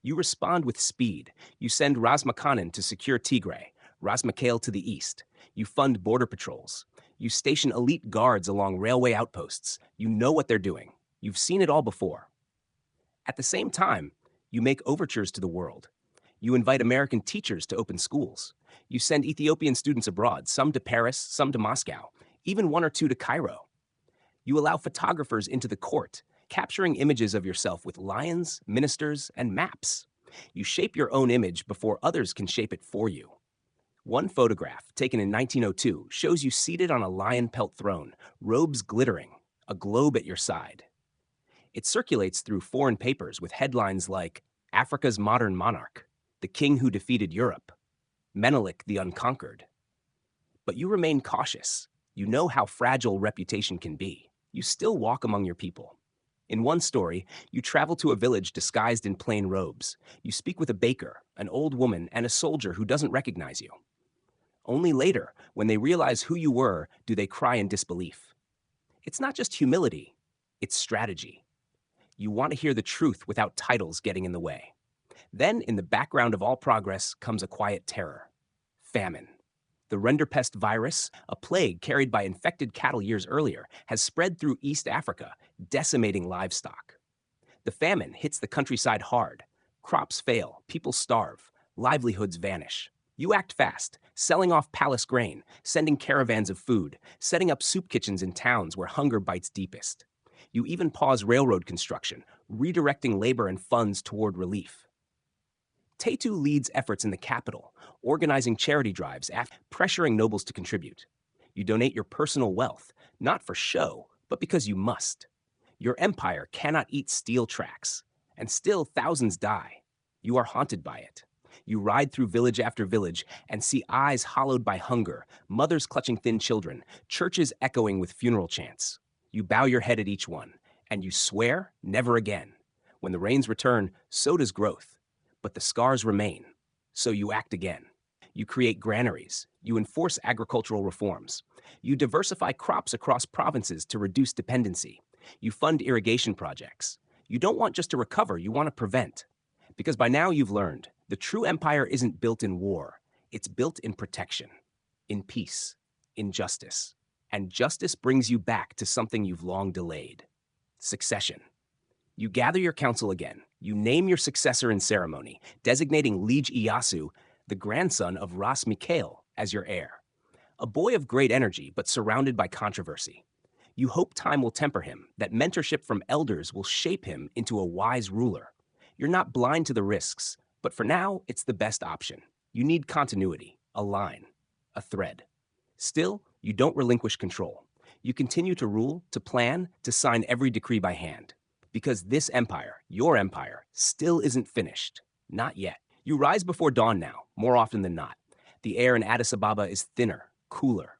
[SPEAKER 1] You respond with speed. You send Razmakanen to secure Tigray, Razmakael to the east. You fund border patrols. You station elite guards along railway outposts. You know what they're doing. You've seen it all before. At the same time, you make overtures to the world. You invite American teachers to open schools. You send Ethiopian students abroad, some to Paris, some to Moscow, even one or two to Cairo. You allow photographers into the court, capturing images of yourself with lions, ministers, and maps. You shape your own image before others can shape it for you. One photograph, taken in 1902, shows you seated on a lion pelt throne, robes glittering, a globe at your side. It circulates through foreign papers with headlines like Africa's Modern Monarch, the King Who Defeated Europe, Menelik the Unconquered. But you remain cautious. You know how fragile reputation can be. You still walk among your people. In one story, you travel to a village disguised in plain robes. You speak with a baker, an old woman, and a soldier who doesn't recognize you. Only later, when they realize who you were, do they cry in disbelief. It's not just humility, it's strategy. You want to hear the truth without titles getting in the way. Then, in the background of all progress, comes a quiet terror: famine. The Rinderpest virus, a plague carried by infected cattle years earlier, has spread through East Africa, decimating livestock. The famine hits the countryside hard. Crops fail, people starve, livelihoods vanish. You act fast, selling off palace grain, sending caravans of food, setting up soup kitchens in towns where hunger bites deepest. You even pause railroad construction, redirecting labor and funds toward relief. Tetu leads efforts in the capital, organizing charity drives, pressuring nobles to contribute. You donate your personal wealth, not for show, but because you must. Your empire cannot eat steel tracks, and still thousands die. You are haunted by it. You ride through village after village and see eyes hollowed by hunger, mothers clutching thin children, churches echoing with funeral chants. You bow your head at each one, and you swear never again. When the rains return, so does growth. But the scars remain, so you act again. You create granaries. You enforce agricultural reforms. You diversify crops across provinces to reduce dependency. You fund irrigation projects. You don't want just to recover, you want to prevent. Because by now you've learned, the true empire isn't built in war. It's built in protection, in peace, in justice. And justice brings you back to something you've long delayed: succession. You gather your council again. You name your successor in ceremony, designating Liege Iyasu, the grandson of Ras Mikhail, as your heir. A boy of great energy, but surrounded by controversy. You hope time will temper him, that mentorship from elders will shape him into a wise ruler. You're not blind to the risks, but for now, it's the best option. You need continuity, a line, a thread. Still, you don't relinquish control. You continue to rule, to plan, to sign every decree by hand. Because this empire, your empire, still isn't finished. Not yet. You rise before dawn now, more often than not. The air in Addis Ababa is thinner, cooler.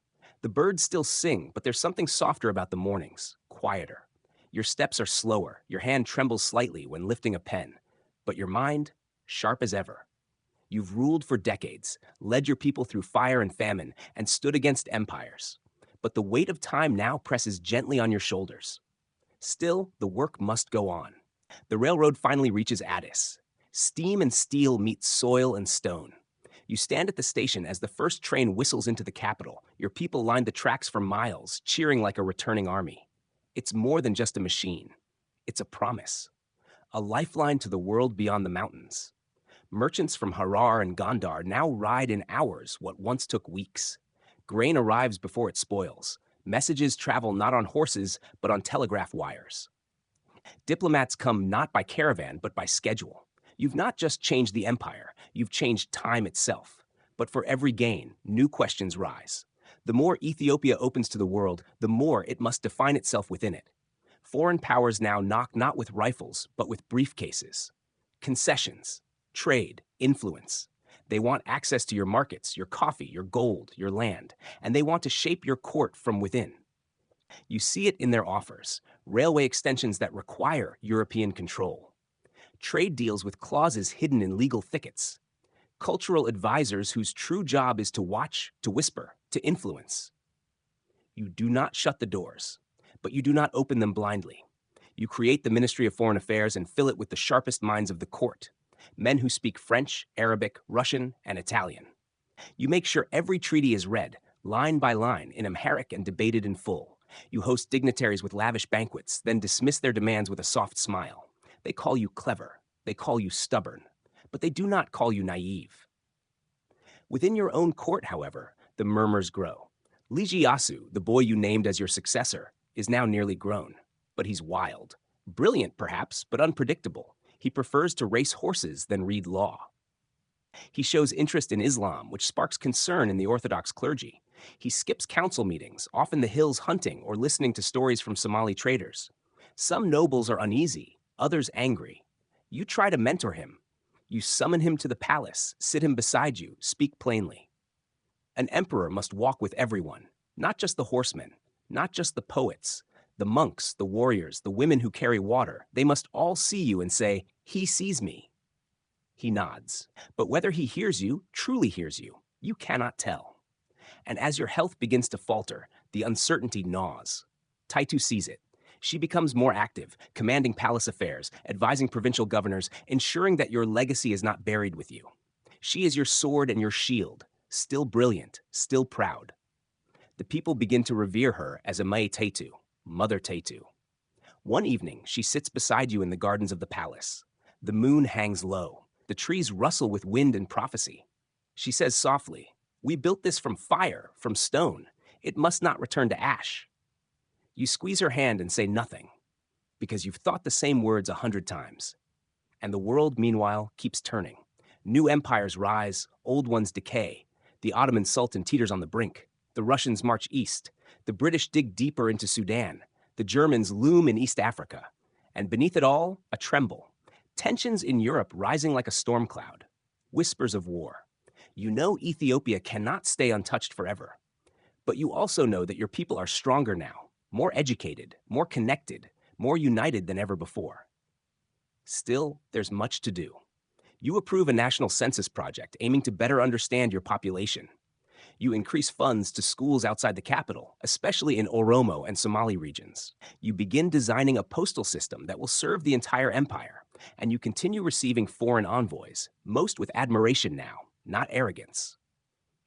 [SPEAKER 1] The birds still sing, but there's something softer about the mornings, quieter. Your steps are slower, your hand trembles slightly when lifting a pen, but your mind, sharp as ever. You've ruled for decades, led your people through fire and famine, and stood against empires. But the weight of time now presses gently on your shoulders. Still, the work must go on. The railroad finally reaches Addis. Steam and steel meet soil and stone. You stand at the station as the first train whistles into the capital. Your people line the tracks for miles, cheering like a returning army. It's more than just a machine. It's a promise. A lifeline to the world beyond the mountains. Merchants from Harar and Gondar now ride in hours what once took weeks. Grain arrives before it spoils. Messages travel not on horses, but on telegraph wires. Diplomats come not by caravan, but by schedule. You've not just changed the empire, you've changed time itself. But for every gain, new questions rise. The more Ethiopia opens to the world, the more it must define itself within it. Foreign powers now knock not with rifles, but with briefcases. Concessions, trade, influence. They want access to your markets, your coffee, your gold, your land, and they want to shape your court from within. You see it in their offers, railway extensions that require European control. Trade deals with clauses hidden in legal thickets. Cultural advisors whose true job is to watch, to whisper, to influence. You do not shut the doors, but you do not open them blindly. You create the Ministry of Foreign Affairs and fill it with the sharpest minds of the court, men who speak French, Arabic, Russian, and Italian. You make sure every treaty is read, line by line, in Amharic and debated in full. You host dignitaries with lavish banquets, then dismiss their demands with a soft smile. They call you clever, they call you stubborn, but they do not call you naive. Within your own court, however, the murmurs grow. Liege Iyasu, the boy you named as your successor, is now nearly grown, but he's wild. Brilliant, perhaps, but unpredictable. He prefers to race horses than read law. He shows interest in Islam, which sparks concern in the Orthodox clergy. He skips council meetings, often the hills hunting or listening to stories from Somali traders. Some nobles are uneasy, others angry. You try to mentor him. You summon him to the palace, sit him beside you, speak plainly. An emperor must walk with everyone, not just the horsemen, not just the poets, the monks, the warriors, the women who carry water. They must all see you and say, "He sees me." He nods. But whether he hears you, truly hears you, you cannot tell. And as your health begins to falter, the uncertainty gnaws. Taitu sees it. She becomes more active, commanding palace affairs, advising provincial governors, ensuring that your legacy is not buried with you. She is your sword and your shield, still brilliant, still proud. The people begin to revere her as Amai Taitu, Mother Taitu. One evening, she sits beside you in the gardens of the palace. The moon hangs low. The trees rustle with wind and prophecy. She says softly, "We built this from fire, from stone. It must not return to ash." You squeeze her hand and say nothing, because you've thought the same words 100 times. And the world, meanwhile, keeps turning. New empires rise, old ones decay. The Ottoman Sultan teeters on the brink. The Russians march east. The British dig deeper into Sudan. The Germans loom in East Africa. And beneath it all, a tremble. Tensions in Europe rising like a storm cloud. Whispers of war. You know Ethiopia cannot stay untouched forever. But you also know that your people are stronger now, more educated, more connected, more united than ever before. Still, there's much to do. You approve a national census project aiming to better understand your population. You increase funds to schools outside the capital, especially in Oromo and Somali regions. You begin designing a postal system that will serve the entire empire, and you continue receiving foreign envoys, most with admiration now, not arrogance.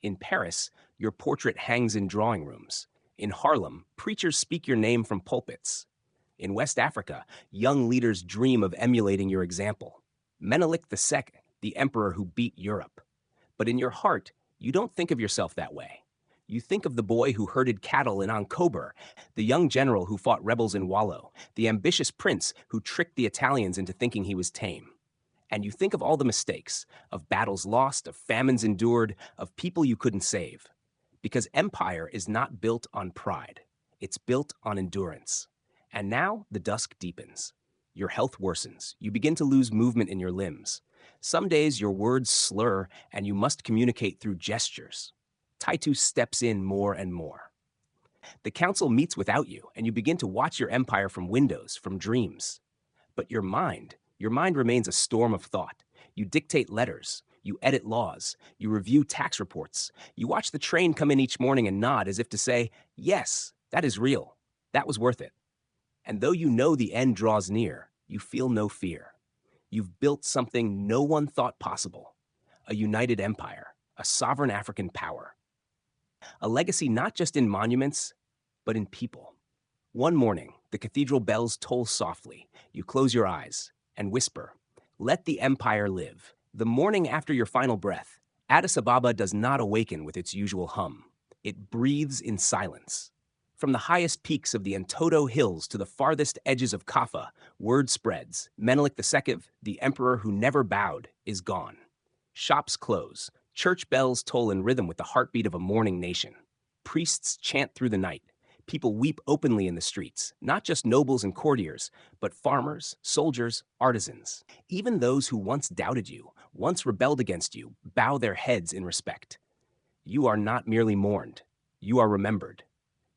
[SPEAKER 1] In Paris, your portrait hangs in drawing rooms. In Harlem, preachers speak your name from pulpits. In West Africa, young leaders dream of emulating your example. Menelik II, the emperor who beat Europe. But in your heart, you don't think of yourself that way. You think of the boy who herded cattle in Ankober, the young general who fought rebels in Wallo, the ambitious prince who tricked the Italians into thinking he was tame. And you think of all the mistakes, of battles lost, of famines endured, of people you couldn't save. Because empire is not built on pride. It's built on endurance. And now the dusk deepens. Your health worsens. You begin to lose movement in your limbs. Some days your words slur and you must communicate through gestures. Taitu steps in more and more. The council meets without you, and you begin to watch your empire from windows, from dreams. But your mind remains a storm of thought. You dictate letters, you edit laws, you review tax reports. You watch the train come in each morning and nod as if to say, yes, that is real. That was worth it. And though you know the end draws near, you feel no fear. You've built something no one thought possible. A united empire, a sovereign African power. A legacy not just in monuments, but in people. One morning, the cathedral bells toll softly. You close your eyes and whisper, "Let the empire live." The morning after your final breath, Addis Ababa does not awaken with its usual hum. It breathes in silence. From the highest peaks of the Entoto Hills to the farthest edges of Kaffa, word spreads. Menelik II, the emperor who never bowed, is gone. Shops close. Church bells toll in rhythm with the heartbeat of a mourning nation. Priests chant through the night. People weep openly in the streets, not just nobles and courtiers, but farmers, soldiers, artisans. Even those who once doubted you, once rebelled against you, bow their heads in respect. You are not merely mourned. You are remembered.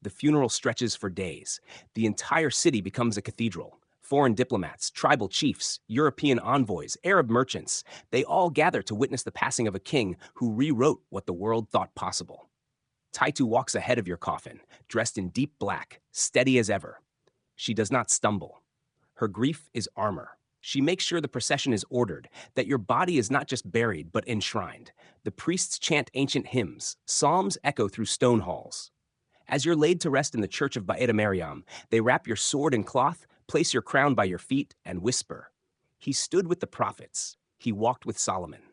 [SPEAKER 1] The funeral stretches for days. The entire city becomes a cathedral. Foreign diplomats, tribal chiefs, European envoys, Arab merchants, they all gather to witness the passing of a king who rewrote what the world thought possible. Taitu walks ahead of your coffin, dressed in deep black, steady as ever. She does not stumble. Her grief is armor. She makes sure the procession is ordered, that your body is not just buried, but enshrined. The priests chant ancient hymns. Psalms echo through stone halls. As you're laid to rest in the church of Baeda Mariam, they wrap your sword in cloth, place your crown by your feet, and whisper, "He stood with the prophets. He walked with Solomon."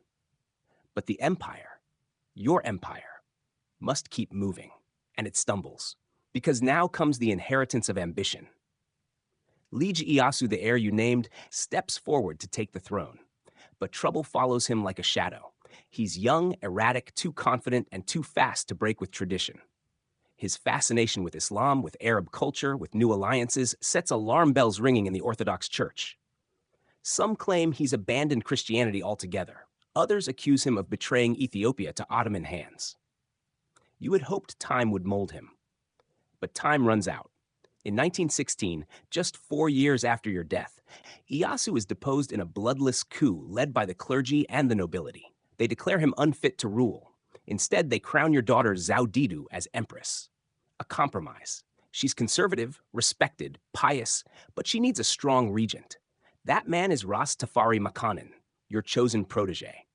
[SPEAKER 1] But the empire, your empire, must keep moving, and it stumbles, because now comes the inheritance of ambition. Liege Iyasu, the heir you named, steps forward to take the throne, but trouble follows him like a shadow. He's young, erratic, too confident, and too fast to break with tradition. His fascination with Islam, with Arab culture, with new alliances, sets alarm bells ringing in the Orthodox Church. Some claim he's abandoned Christianity altogether. Others accuse him of betraying Ethiopia to Ottoman hands. You had hoped time would mold him. But time runs out. In 1916, just 4 years after your death, Iyasu is deposed in a bloodless coup led by the clergy and the nobility. They declare him unfit to rule. Instead, they crown your daughter Zaudidu as empress. A compromise. She's conservative, respected, pious, but she needs a strong regent. That man is Ras Tafari Makanin, your chosen protege.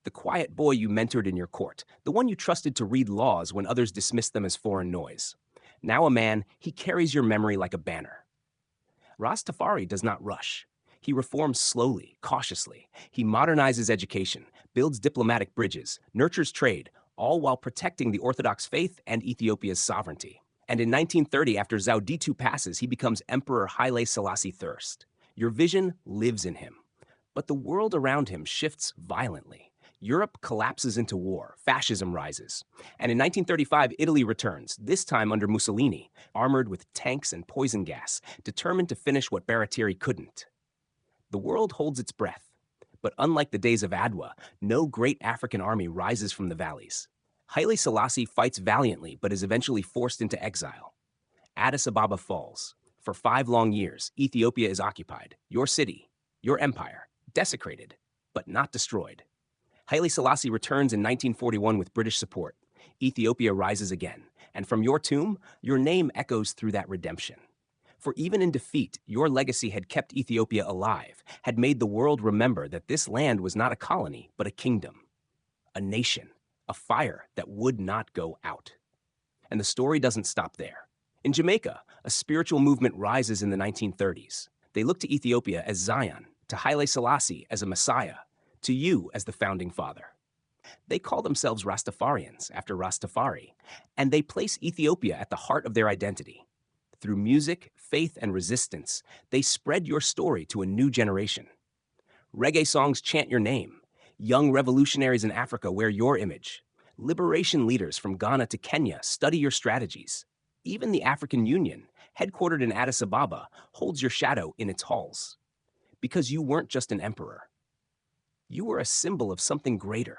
[SPEAKER 1] The quiet boy you mentored in your court, the one you trusted to read laws when others dismissed them as foreign noise. Now a man, he carries your memory like a banner. Ras Tafari does not rush. He reforms slowly, cautiously. He modernizes education, builds diplomatic bridges, nurtures trade, all while protecting the Orthodox faith and Ethiopia's sovereignty. And in 1930, after Zauditu passes, he becomes Emperor Haile Selassie I. Your vision lives in him. But the world around him shifts violently. Europe collapses into war, fascism rises. And in 1935, Italy returns, this time under Mussolini, armored with tanks and poison gas, determined to finish what Baratieri couldn't. The world holds its breath. But unlike the days of Adwa, no great African army rises from the valleys. Haile Selassie fights valiantly, but is eventually forced into exile. Addis Ababa falls. For 5 long years, Ethiopia is occupied. Your city, your empire, desecrated. but not destroyed. Haile Selassie returns in 1941 with British support. Ethiopia rises again, and from your tomb, your name echoes through that redemption. For even in defeat, your legacy had kept Ethiopia alive, had made the world remember that this land was not a colony, but a kingdom, a nation, a fire that would not go out. And the story doesn't stop there. In Jamaica, a spiritual movement rises in the 1930s. They look to Ethiopia as Zion, to Haile Selassie as a messiah, to you as the founding father. They call themselves Rastafarians, after Rastafari, and they place Ethiopia at the heart of their identity. Through music, faith, and resistance, they spread your story to a new generation. Reggae songs chant your name. Young revolutionaries in Africa wear your image. Liberation leaders from Ghana to Kenya study your strategies. Even the African Union, headquartered in Addis Ababa, holds your shadow in its halls. Because you weren't just an emperor. You were a symbol of something greater,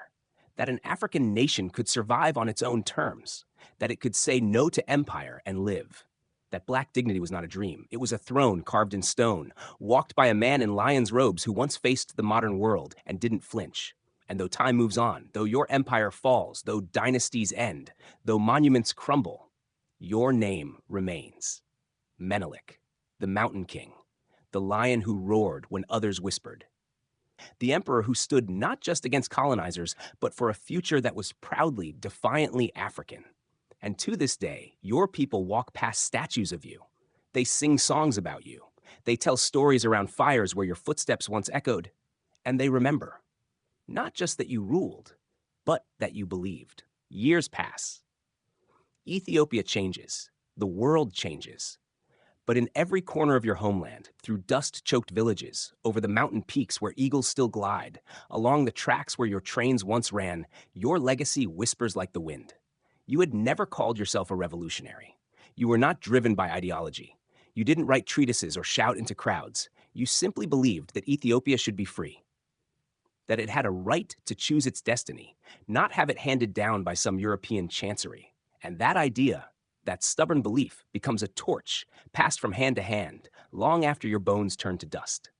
[SPEAKER 1] that an African nation could survive on its own terms, that it could say no to empire and live. That black dignity was not a dream. It was a throne carved in stone, walked by a man in lion's robes who once faced the modern world and didn't flinch. And though time moves on, though your empire falls, though dynasties end, though monuments crumble, your name remains. Menelik, the Mountain King, the lion who roared when others whispered. The emperor who stood not just against colonizers, but for a future that was proudly, defiantly African. And to this day, your people walk past statues of you. They sing songs about you. They tell stories around fires where your footsteps once echoed. And they remember, not just that you ruled, but that you believed. Years pass. Ethiopia changes. The world changes. But in every corner of your homeland, through dust-choked villages, over the mountain peaks where eagles still glide, along the tracks where your trains once ran, your legacy whispers like the wind. You had never called yourself a revolutionary. You were not driven by ideology. You didn't write treatises or shout into crowds. You simply believed that Ethiopia should be free, that it had a right to choose its destiny, not have it handed down by some European chancery. And that idea, that stubborn belief, becomes a torch passed from hand to hand long after your bones turn to dust.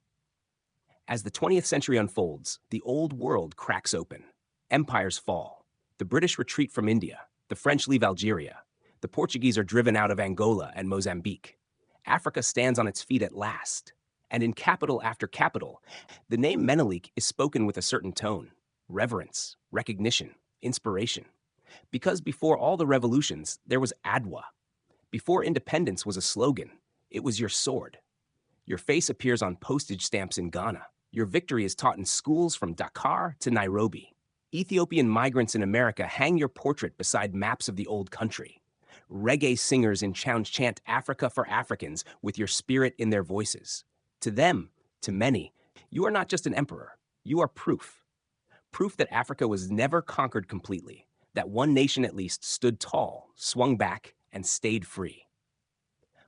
[SPEAKER 1] As the 20th century unfolds, the old world cracks open. Empires fall. The British retreat from India. The French leave Algeria. The Portuguese are driven out of Angola and Mozambique. Africa stands on its feet at last. And in capital after capital, the name Menelik is spoken with a certain tone, reverence, recognition, inspiration. Because before all the revolutions, there was Adwa. Before independence was a slogan, it was your sword. Your face appears on postage stamps in Ghana. Your victory is taught in schools from Dakar to Nairobi. Ethiopian migrants in America hang your portrait beside maps of the old country. Reggae singers in towns chant Africa for Africans with your spirit in their voices. To them, to many, you are not just an emperor. You are proof. Proof that Africa was never conquered completely, that one nation at least stood tall, swung back, and stayed free.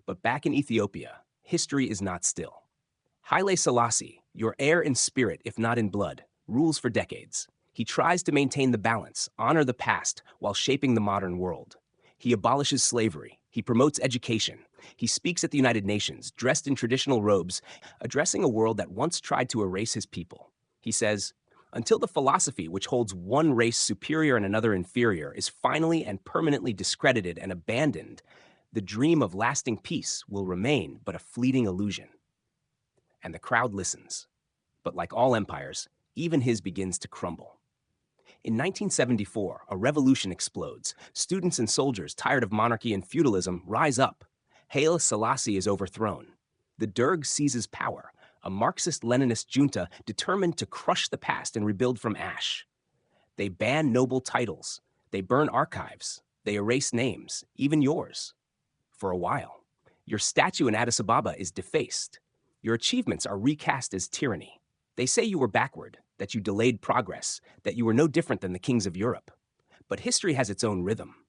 [SPEAKER 1] But back in Ethiopia, history is not still. Haile Selassie, your heir in spirit if not in blood, rules for decades. He tries to maintain the balance, honor the past, while shaping the modern world. He abolishes slavery. He promotes education. He speaks at the United Nations, dressed in traditional robes, addressing a world that once tried to erase his people. He says, "Until the philosophy which holds one race superior and another inferior is finally and permanently discredited and abandoned, the dream of lasting peace will remain but a fleeting illusion." And the crowd listens. But like all empires, even his begins to crumble. In 1974, a revolution explodes. Students and soldiers, tired of monarchy and feudalism, rise up. Haile Selassie is overthrown. The Derg seizes power, a Marxist-Leninist junta determined to crush the past and rebuild from ash. They ban noble titles. They burn archives. They erase names, even yours. For a while, your statue in Addis Ababa is defaced. Your achievements are recast as tyranny. They say you were backward, that you delayed progress, that you were no different than the kings of Europe. But history has its own rhythm.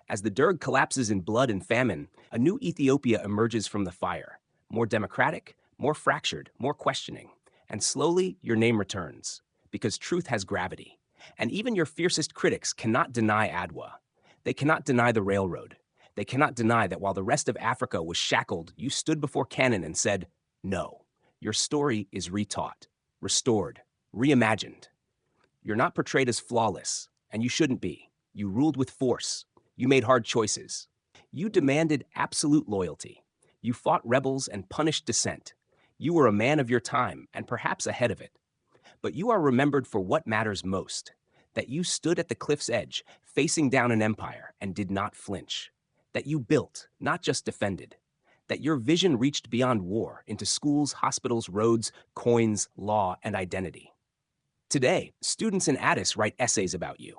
[SPEAKER 1] As the Derg collapses in blood and famine, a new Ethiopia emerges from the fire, more democratic, more fractured, more questioning. And slowly, your name returns, because truth has gravity. And even your fiercest critics cannot deny Adwa. They cannot deny the railroad. They cannot deny that while the rest of Africa was shackled, you stood before cannon and said, "No, your story is retaught, restored, reimagined. You're not portrayed as flawless, and you shouldn't be. You ruled with force. You made hard choices. You demanded absolute loyalty. You fought rebels and punished dissent. You were a man of your time, and perhaps ahead of it. But you are remembered for what matters most, that you stood at the cliff's edge, facing down an empire, and did not flinch. That you built, not just defended. That your vision reached beyond war into schools, hospitals, roads, coins, law, and identity. Today, students in Addis write essays about you.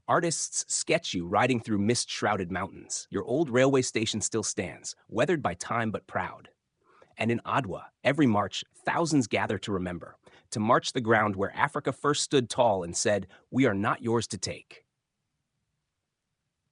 [SPEAKER 1] Artists sketch you riding through mist-shrouded mountains. Your old railway station still stands, weathered by time but proud. And in Adwa, every March, thousands gather to remember, to march the ground where Africa first stood tall and said, "We are not yours to take."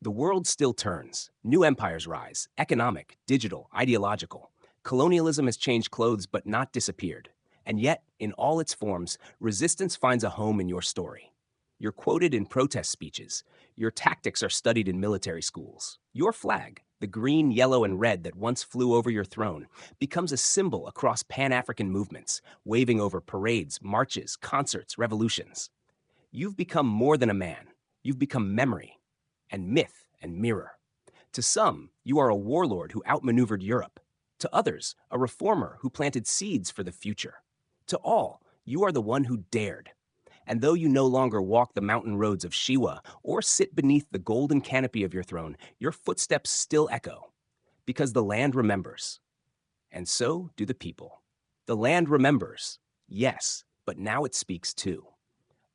[SPEAKER 1] The world still turns. New empires rise, economic, digital, ideological. Colonialism has changed clothes but not disappeared. And yet, in all its forms, resistance finds a home in your story. You're quoted in protest speeches. Your tactics are studied in military schools. Your flag, the green, yellow, and red that once flew over your throne, becomes a symbol across Pan-African movements, waving over parades, marches, concerts, revolutions. You've become more than a man. You've become memory, and myth, and mirror. To some, you are a warlord who outmaneuvered Europe. To others, a reformer who planted seeds for the future. To all, you are the one who dared. And though you no longer walk the mountain roads of Shiwa or sit beneath the golden canopy of your throne, your footsteps still echo. Because the land remembers. And so do the people. The land remembers, yes, but now it speaks too.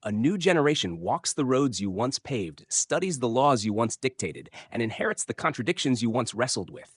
[SPEAKER 1] A new generation walks the roads you once paved, studies the laws you once dictated, and inherits the contradictions you once wrestled with.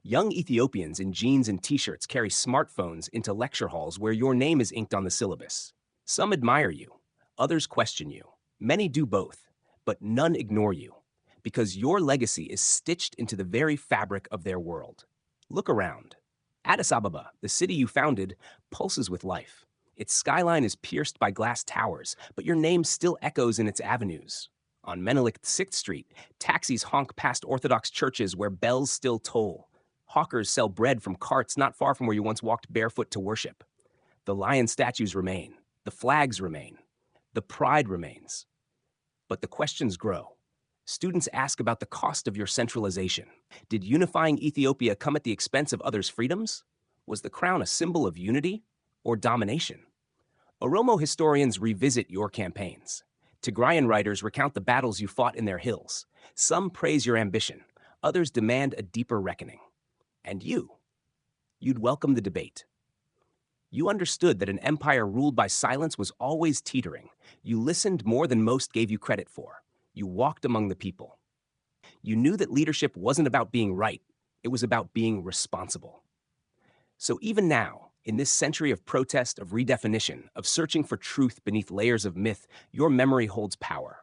[SPEAKER 1] Young Ethiopians in jeans and t-shirts carry smartphones into lecture halls where your name is inked on the syllabus. Some admire you, others question you. Many do both, but none ignore you, because your legacy is stitched into the very fabric of their world. Look around. Addis Ababa, the city you founded, pulses with life. Its skyline is pierced by glass towers, but your name still echoes in its avenues. On Menelik VI Street, taxis honk past Orthodox churches where bells still toll. Hawkers sell bread from carts not far from where you once walked barefoot to worship. The lion statues remain. The flags remain. The pride remains. But the questions grow. Students ask about the cost of your centralization. Did unifying Ethiopia come at the expense of others' freedoms? Was the crown a symbol of unity or domination? Oromo historians revisit your campaigns. Tigrayan writers recount the battles you fought in their hills. Some praise your ambition. Others demand a deeper reckoning. And you'd welcome the debate. You understood that an empire ruled by silence was always teetering. You listened more than most gave you credit for. You walked among the people. You knew that leadership wasn't about being right. It was about being responsible. So even now, in this century of protest, of redefinition, of searching for truth beneath layers of myth, your memory holds power.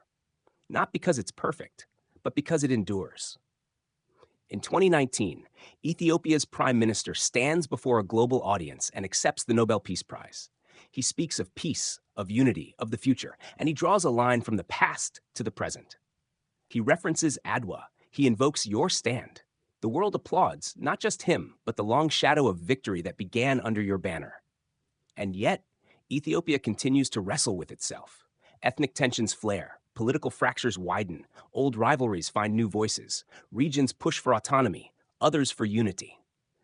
[SPEAKER 1] Not because it's perfect, but because it endures. In 2019, Ethiopia's prime minister stands before a global audience and accepts the Nobel Peace Prize. He speaks of peace, of unity, of the future, and he draws a line from the past to the present. He references Adwa. He invokes your stand. The world applauds, not just him, but the long shadow of victory that began under your banner. And yet, Ethiopia continues to wrestle with itself. Ethnic tensions flare. Political fractures widen, old rivalries find new voices, regions push for autonomy, others for unity.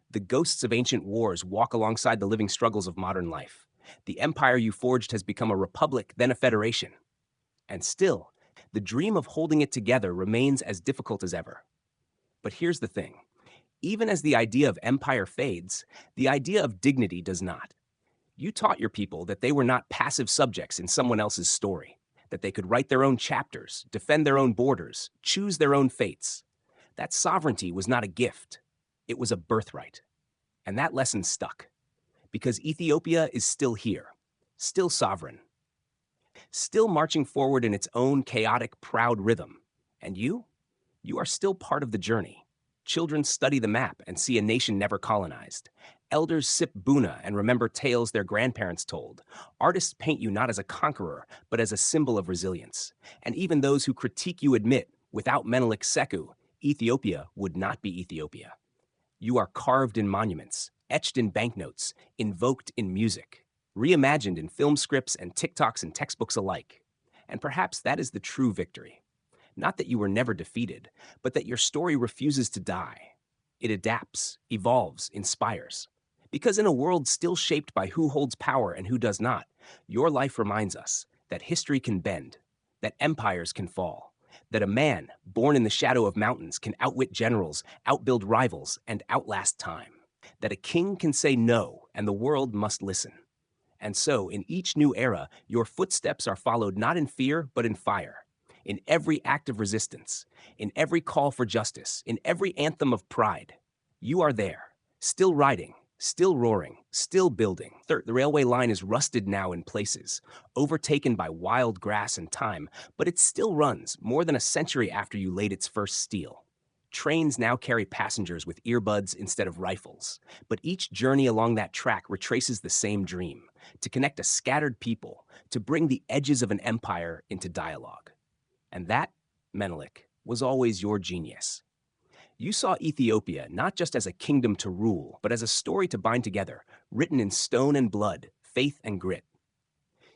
[SPEAKER 1] The ghosts of ancient wars walk alongside the living struggles of modern life. The empire you forged has become a republic, then a federation. And still, the dream of holding it together remains as difficult as ever. But here's the thing. Even as the idea of empire fades, the idea of dignity does not. You taught your people that they were not passive subjects in someone else's story, that they could write their own chapters, defend their own borders, choose their own fates. That sovereignty was not a gift. It was a birthright. And that lesson stuck. Because Ethiopia is still here, still sovereign, still marching forward in its own chaotic, proud rhythm. And you are still part of the journey. Children study the map and see a nation never colonized. Elders sip buna and remember tales their grandparents told. Artists paint you not as a conqueror, but as a symbol of resilience. And even those who critique you admit, without Menelik II, Ethiopia would not be Ethiopia. You are carved in monuments, etched in banknotes, invoked in music. reimagined in film scripts and TikToks and textbooks alike. And perhaps that is the true victory. Not that you were never defeated, but that your story refuses to die. It adapts, evolves, inspires. Because in a world still shaped by who holds power and who does not, your life reminds us that history can bend, that empires can fall, that a man born in the shadow of mountains can outwit generals, outbuild rivals, and outlast time, that a king can say no and the world must listen. And so, in each new era, your footsteps are followed not in fear, but in fire. In every act of resistance, in every call for justice, in every anthem of pride, you are there, still riding, still roaring, still building. The railway line is rusted now in places, overtaken by wild grass and time, but it still runs more than a century after you laid its first steel. Trains now carry passengers with earbuds instead of rifles, but each journey along that track retraces the same dream, to connect a scattered people, to bring the edges of an empire into dialogue. And that, Menelik, was always your genius. You saw Ethiopia not just as a kingdom to rule, but as a story to bind together, written in stone and blood, faith and grit.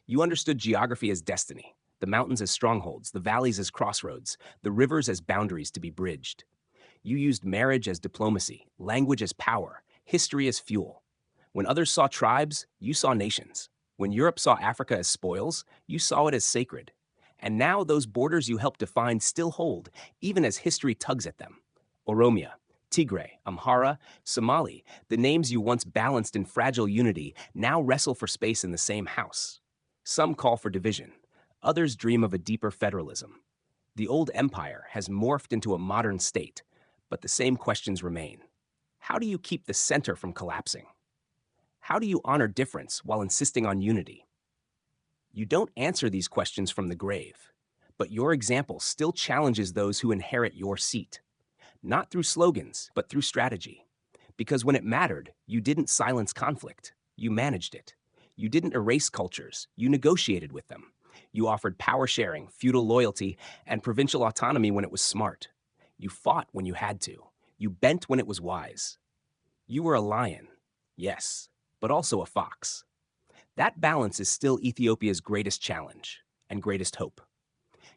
[SPEAKER 1] You understood geography as destiny, the mountains as strongholds, the valleys as crossroads, the rivers as boundaries to be bridged. You used marriage as diplomacy, language as power, history as fuel. When others saw tribes, you saw nations. When Europe saw Africa as spoils, you saw it as sacred. And now those borders you helped define still hold, even as history tugs at them. Oromia, Tigray, Amhara, Somali, the names you once balanced in fragile unity now wrestle for space in the same house. Some call for division. Others dream of a deeper federalism. The old empire has morphed into a modern state, but the same questions remain. How do you keep the center from collapsing? How do you honor difference while insisting on unity? You don't answer these questions from the grave, but your example still challenges those who inherit your seat. Not through slogans, but through strategy. Because when it mattered, you didn't silence conflict, you managed it. You didn't erase cultures, you negotiated with them. You offered power sharing, feudal loyalty, and provincial autonomy when it was smart. You fought when you had to. You bent when it was wise. You were a lion, yes, but also a fox. That balance is still Ethiopia's greatest challenge and greatest hope.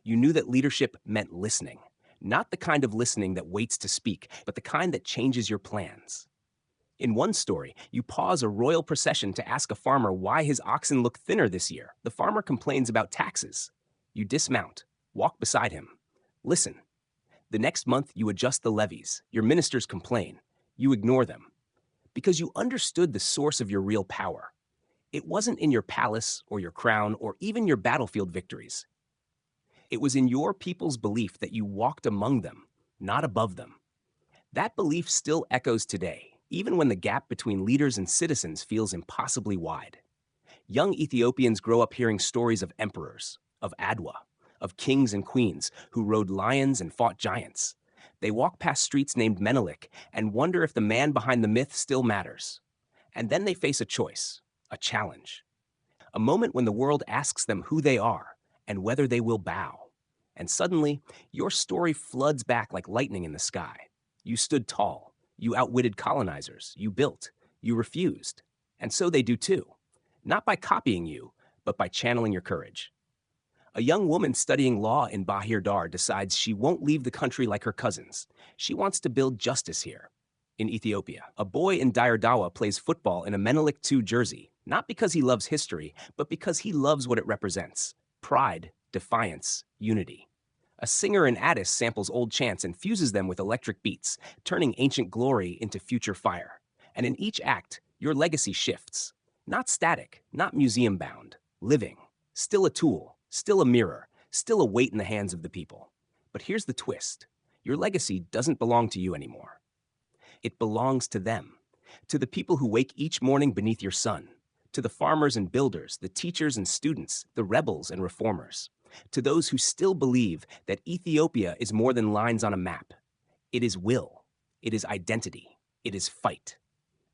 [SPEAKER 1] You knew that leadership meant listening, not the kind of listening that waits to speak, but the kind that changes your plans. In one story, you pause a royal procession to ask a farmer why his oxen look thinner this year. The farmer complains about taxes. You dismount, walk beside him, listen. The next month, you adjust the levies. Your ministers complain. You ignore them. Because you understood the source of your real power. It wasn't in your palace or your crown or even your battlefield victories. It was in your people's belief that you walked among them, not above them. That belief still echoes today, even when the gap between leaders and citizens feels impossibly wide. Young Ethiopians grow up hearing stories of emperors, of Adwa, of kings and queens who rode lions and fought giants. They walk past streets named Menelik and wonder if the man behind the myth still matters. And then they face a choice, a challenge. A moment when the world asks them who they are and whether they will bow. And suddenly, your story floods back like lightning in the sky. You stood tall. You outwitted colonizers. You built. You refused. And so they do too. Not by copying you, but by channeling your courage. A young woman studying law in Bahir Dar decides she won't leave the country like her cousins. She wants to build justice here, in Ethiopia. A boy in Dire Dawa plays football in a Menelik II jersey, not because he loves history, but because he loves what it represents. Pride, defiance, unity. A singer in Addis samples old chants and fuses them with electric beats, turning ancient glory into future fire. And in each act, your legacy shifts. Not static, not museum-bound, living. Still a tool. Still a mirror, still a weight in the hands of the people. But here's the twist. Your legacy doesn't belong to you anymore. It belongs to them, to the people who wake each morning beneath your sun, to the farmers and builders, the teachers and students, the rebels and reformers, to those who still believe that Ethiopia is more than lines on a map. It is will, it is identity, it is fight.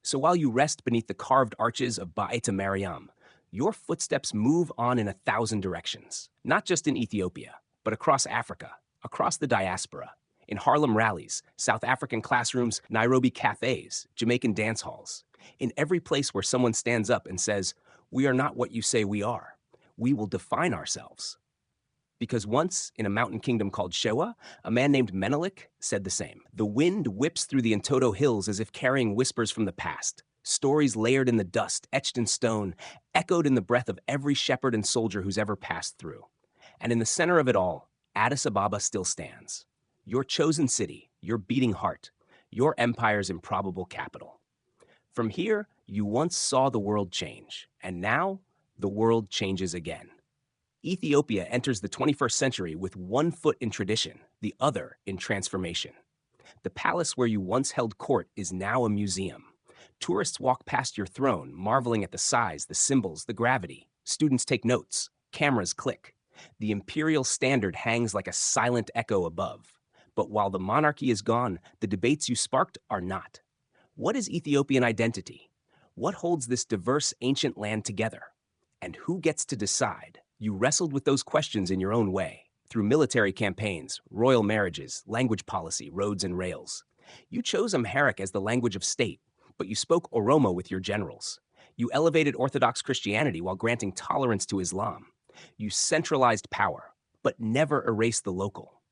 [SPEAKER 1] So while you rest beneath the carved arches of Ba'eta Mariam, your footsteps move on in 1,000 directions, not just in Ethiopia, but across Africa, across the diaspora, in Harlem rallies, South African classrooms, Nairobi cafes, Jamaican dance halls, in every place where someone stands up and says, We are not what you say we are. We will define ourselves. Because once, in a mountain kingdom called Shewa, a man named Menelik said the same. The wind whips through the Untold hills as if carrying whispers from the past. Stories layered in the dust, etched in stone, echoed in the breath of every shepherd and soldier who's ever passed through. And in the center of it all, Addis Ababa still stands. Your chosen city, your beating heart, your empire's improbable capital. From here, you once saw the world change, and now the world changes again. Ethiopia enters the 21st century with one foot in tradition, the other in transformation. The palace where you once held court is now a museum. Tourists walk past your throne, marveling at the size, the symbols, the gravity. Students take notes. Cameras click. The imperial standard hangs like a silent echo above. But while the monarchy is gone, the debates you sparked are not. What is Ethiopian identity? What holds this diverse ancient land together? And who gets to decide? You wrestled with those questions in your own way, through military campaigns, royal marriages, language policy, roads and rails. You chose Amharic as the language of state, but you spoke Oromo with your generals. You elevated Orthodox Christianity while granting tolerance to Islam. You centralized power, but never erased the local.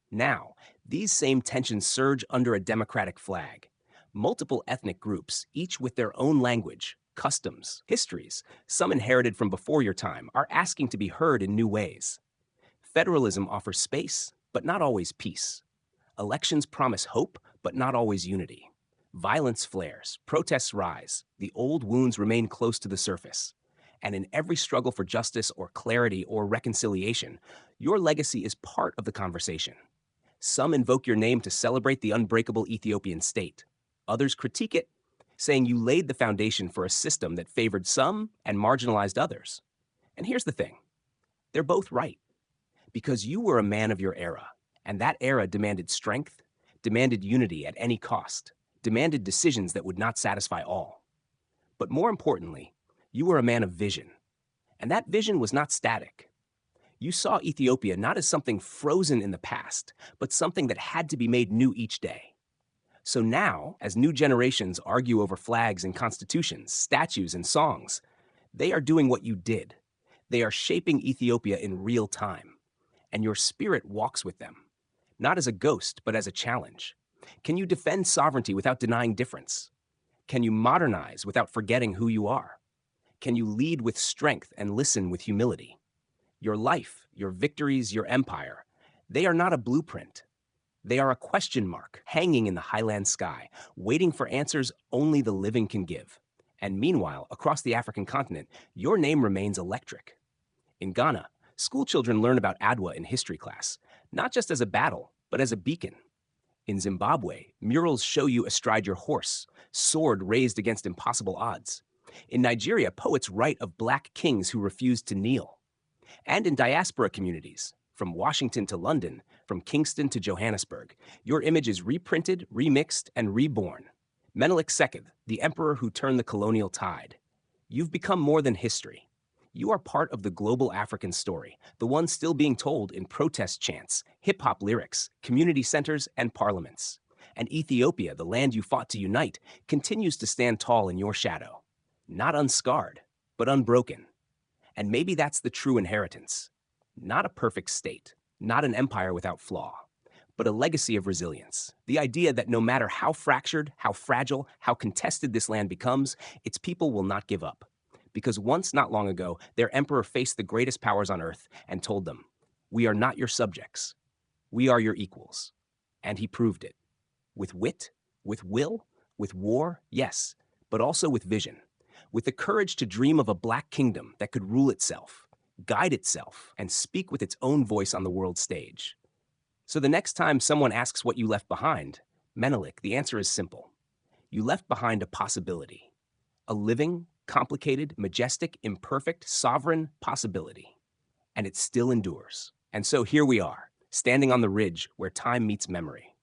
[SPEAKER 1] Now, these same tensions surge under a democratic flag. Multiple ethnic groups, each with their own language, customs, histories, some inherited from before your time, are asking to be heard in new ways. Federalism offers space, but not always peace. Elections promise hope, but not always unity. Violence flares, protests rise, the old wounds remain close to the surface. And in every struggle for justice or clarity or reconciliation, your legacy is part of the conversation. Some invoke your name to celebrate the unbreakable Ethiopian state. Others critique it, saying you laid the foundation for a system that favored some and marginalized others. And here's the thing, they're both right. Because you were a man of your era, and that era demanded strength, demanded unity at any cost, demanded decisions that would not satisfy all. But more importantly, you were a man of vision, and that vision was not static. You saw Ethiopia not as something frozen in the past, but something that had to be made new each day. So now, as new generations argue over flags and constitutions, statues and songs, they are doing what you did. They are shaping Ethiopia in real time. And your spirit walks with them, not as a ghost, but as a challenge. Can you defend sovereignty without denying difference? Can you modernize without forgetting who you are? Can you lead with strength and listen with humility? Your life, your victories, your empire, they are not a blueprint. They are a question mark hanging in the highland sky, waiting for answers only the living can give. And meanwhile, across the African continent, your name remains electric. In Ghana, school children learn about Adwa in history class, not just as a battle, but as a beacon. In Zimbabwe, murals show you astride your horse, sword raised against impossible odds. In Nigeria, poets write of black kings who refused to kneel. And in diaspora communities, from Washington to London, from Kingston to Johannesburg, your image is reprinted, remixed, and reborn. Menelik II, the emperor who turned the colonial tide. You've become more than history. You are part of the global African story, the one still being told in protest chants, hip-hop lyrics, community centers, and parliaments. And Ethiopia, the land you fought to unite, continues to stand tall in your shadow. Not unscarred, but unbroken. And maybe that's the true inheritance. Not a perfect state, not an empire without flaw, but a legacy of resilience. The idea that no matter how fractured, how fragile, how contested this land becomes, its people will not give up. Because once, not long ago, their emperor faced the greatest powers on earth and told them, "We are not your subjects. We are your equals." And he proved it. With wit, with will, with war, yes, but also with vision. With the courage to dream of a black kingdom that could rule itself, guide itself, and speak with its own voice on the world stage. So the next time someone asks what you left behind, Menelik, the answer is simple. You left behind a possibility. A living, complicated, majestic, imperfect, sovereign possibility. And it still endures. And so here we are, standing on the ridge where time meets memory.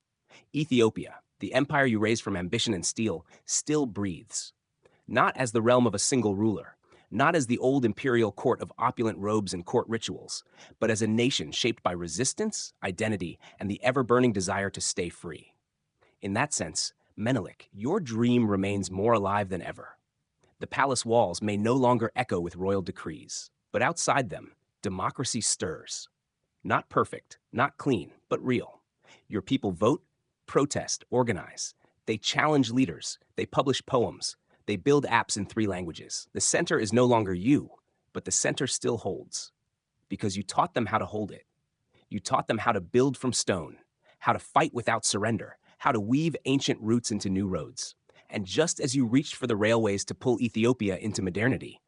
[SPEAKER 1] Ethiopia, the empire you raised from ambition and steel, still breathes. Not as the realm of a single ruler, not as the old imperial court of opulent robes and court rituals, but as a nation shaped by resistance, identity, and the ever-burning desire to stay free. In that sense, Menelik, your dream remains more alive than ever. The palace walls may no longer echo with royal decrees, but outside them, democracy stirs. Not perfect, not clean, but real. Your people vote, protest, organize. They challenge leaders. They publish poems. They build apps in 3 languages. The center is no longer you, but the center still holds. Because you taught them how to hold it. You taught them how to build from stone, how to fight without surrender, how to weave ancient roots into new roads. And just as you reached for the railways to pull Ethiopia into modernity,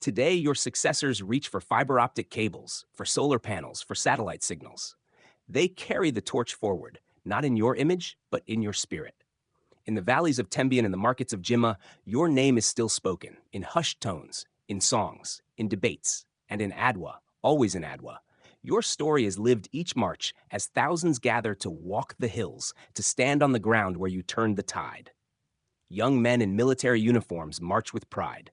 [SPEAKER 1] today your successors reach for fiber optic cables, for solar panels, for satellite signals. They carry the torch forward, not in your image, but in your spirit. In the valleys of Tembian and the markets of Jimma, your name is still spoken, in hushed tones, in songs, in debates, and in Adwa, always in Adwa. Your story is lived each March as thousands gather to walk the hills, to stand on the ground where you turned the tide. Young men in military uniforms march with pride.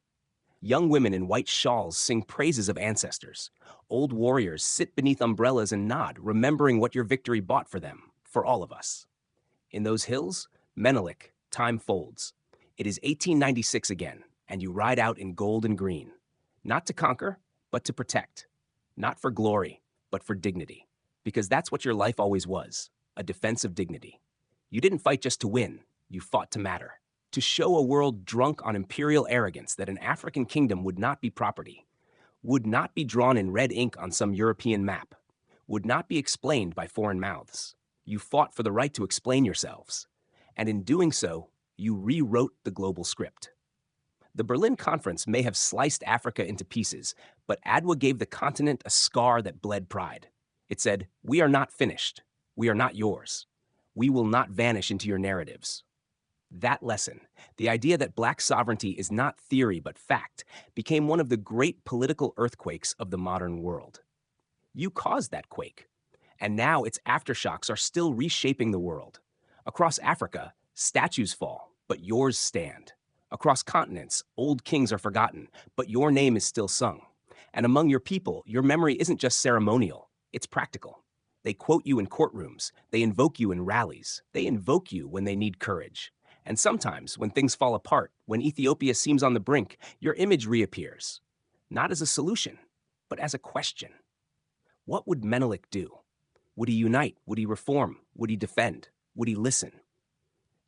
[SPEAKER 1] Young women in white shawls sing praises of ancestors. Old warriors sit beneath umbrellas and nod, remembering what your victory bought for them, for all of us. In those hills, Menelik, time folds. It is 1896 again, and you ride out in gold and green. Not to conquer, but to protect. Not for glory, but for dignity. Because that's what your life always was, a defense of dignity. You didn't fight just to win, you fought to matter. To show a world drunk on imperial arrogance that an African kingdom would not be property, would not be drawn in red ink on some European map, would not be explained by foreign mouths. You fought for the right to explain yourselves. And in doing so, you rewrote the global script. The Berlin Conference may have sliced Africa into pieces, but Adwa gave the continent a scar that bled pride. It said, "We are not finished. We are not yours. We will not vanish into your narratives." That lesson, the idea that black sovereignty is not theory but fact, became one of the great political earthquakes of the modern world. You caused that quake, and now its aftershocks are still reshaping the world. Across Africa, statues fall, but yours stand. Across continents, old kings are forgotten, but your name is still sung. And among your people, your memory isn't just ceremonial, it's practical. They quote you in courtrooms, they invoke you in rallies, they invoke you when they need courage. And sometimes, when things fall apart, when Ethiopia seems on the brink, your image reappears. Not as a solution, but as a question. What would Menelik do? Would he unite? Would he reform? Would he defend? Would he listen?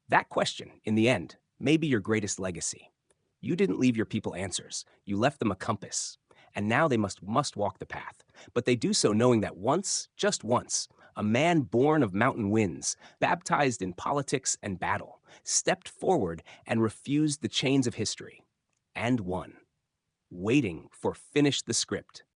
[SPEAKER 1] That question, in the end, may be your greatest legacy. You didn't leave your people answers. You left them a compass. And now they must walk the path. But they do so knowing that once, just once, a man born of mountain winds, baptized in politics and battle, stepped forward and refused the chains of history. And won. Waiting for finish the script.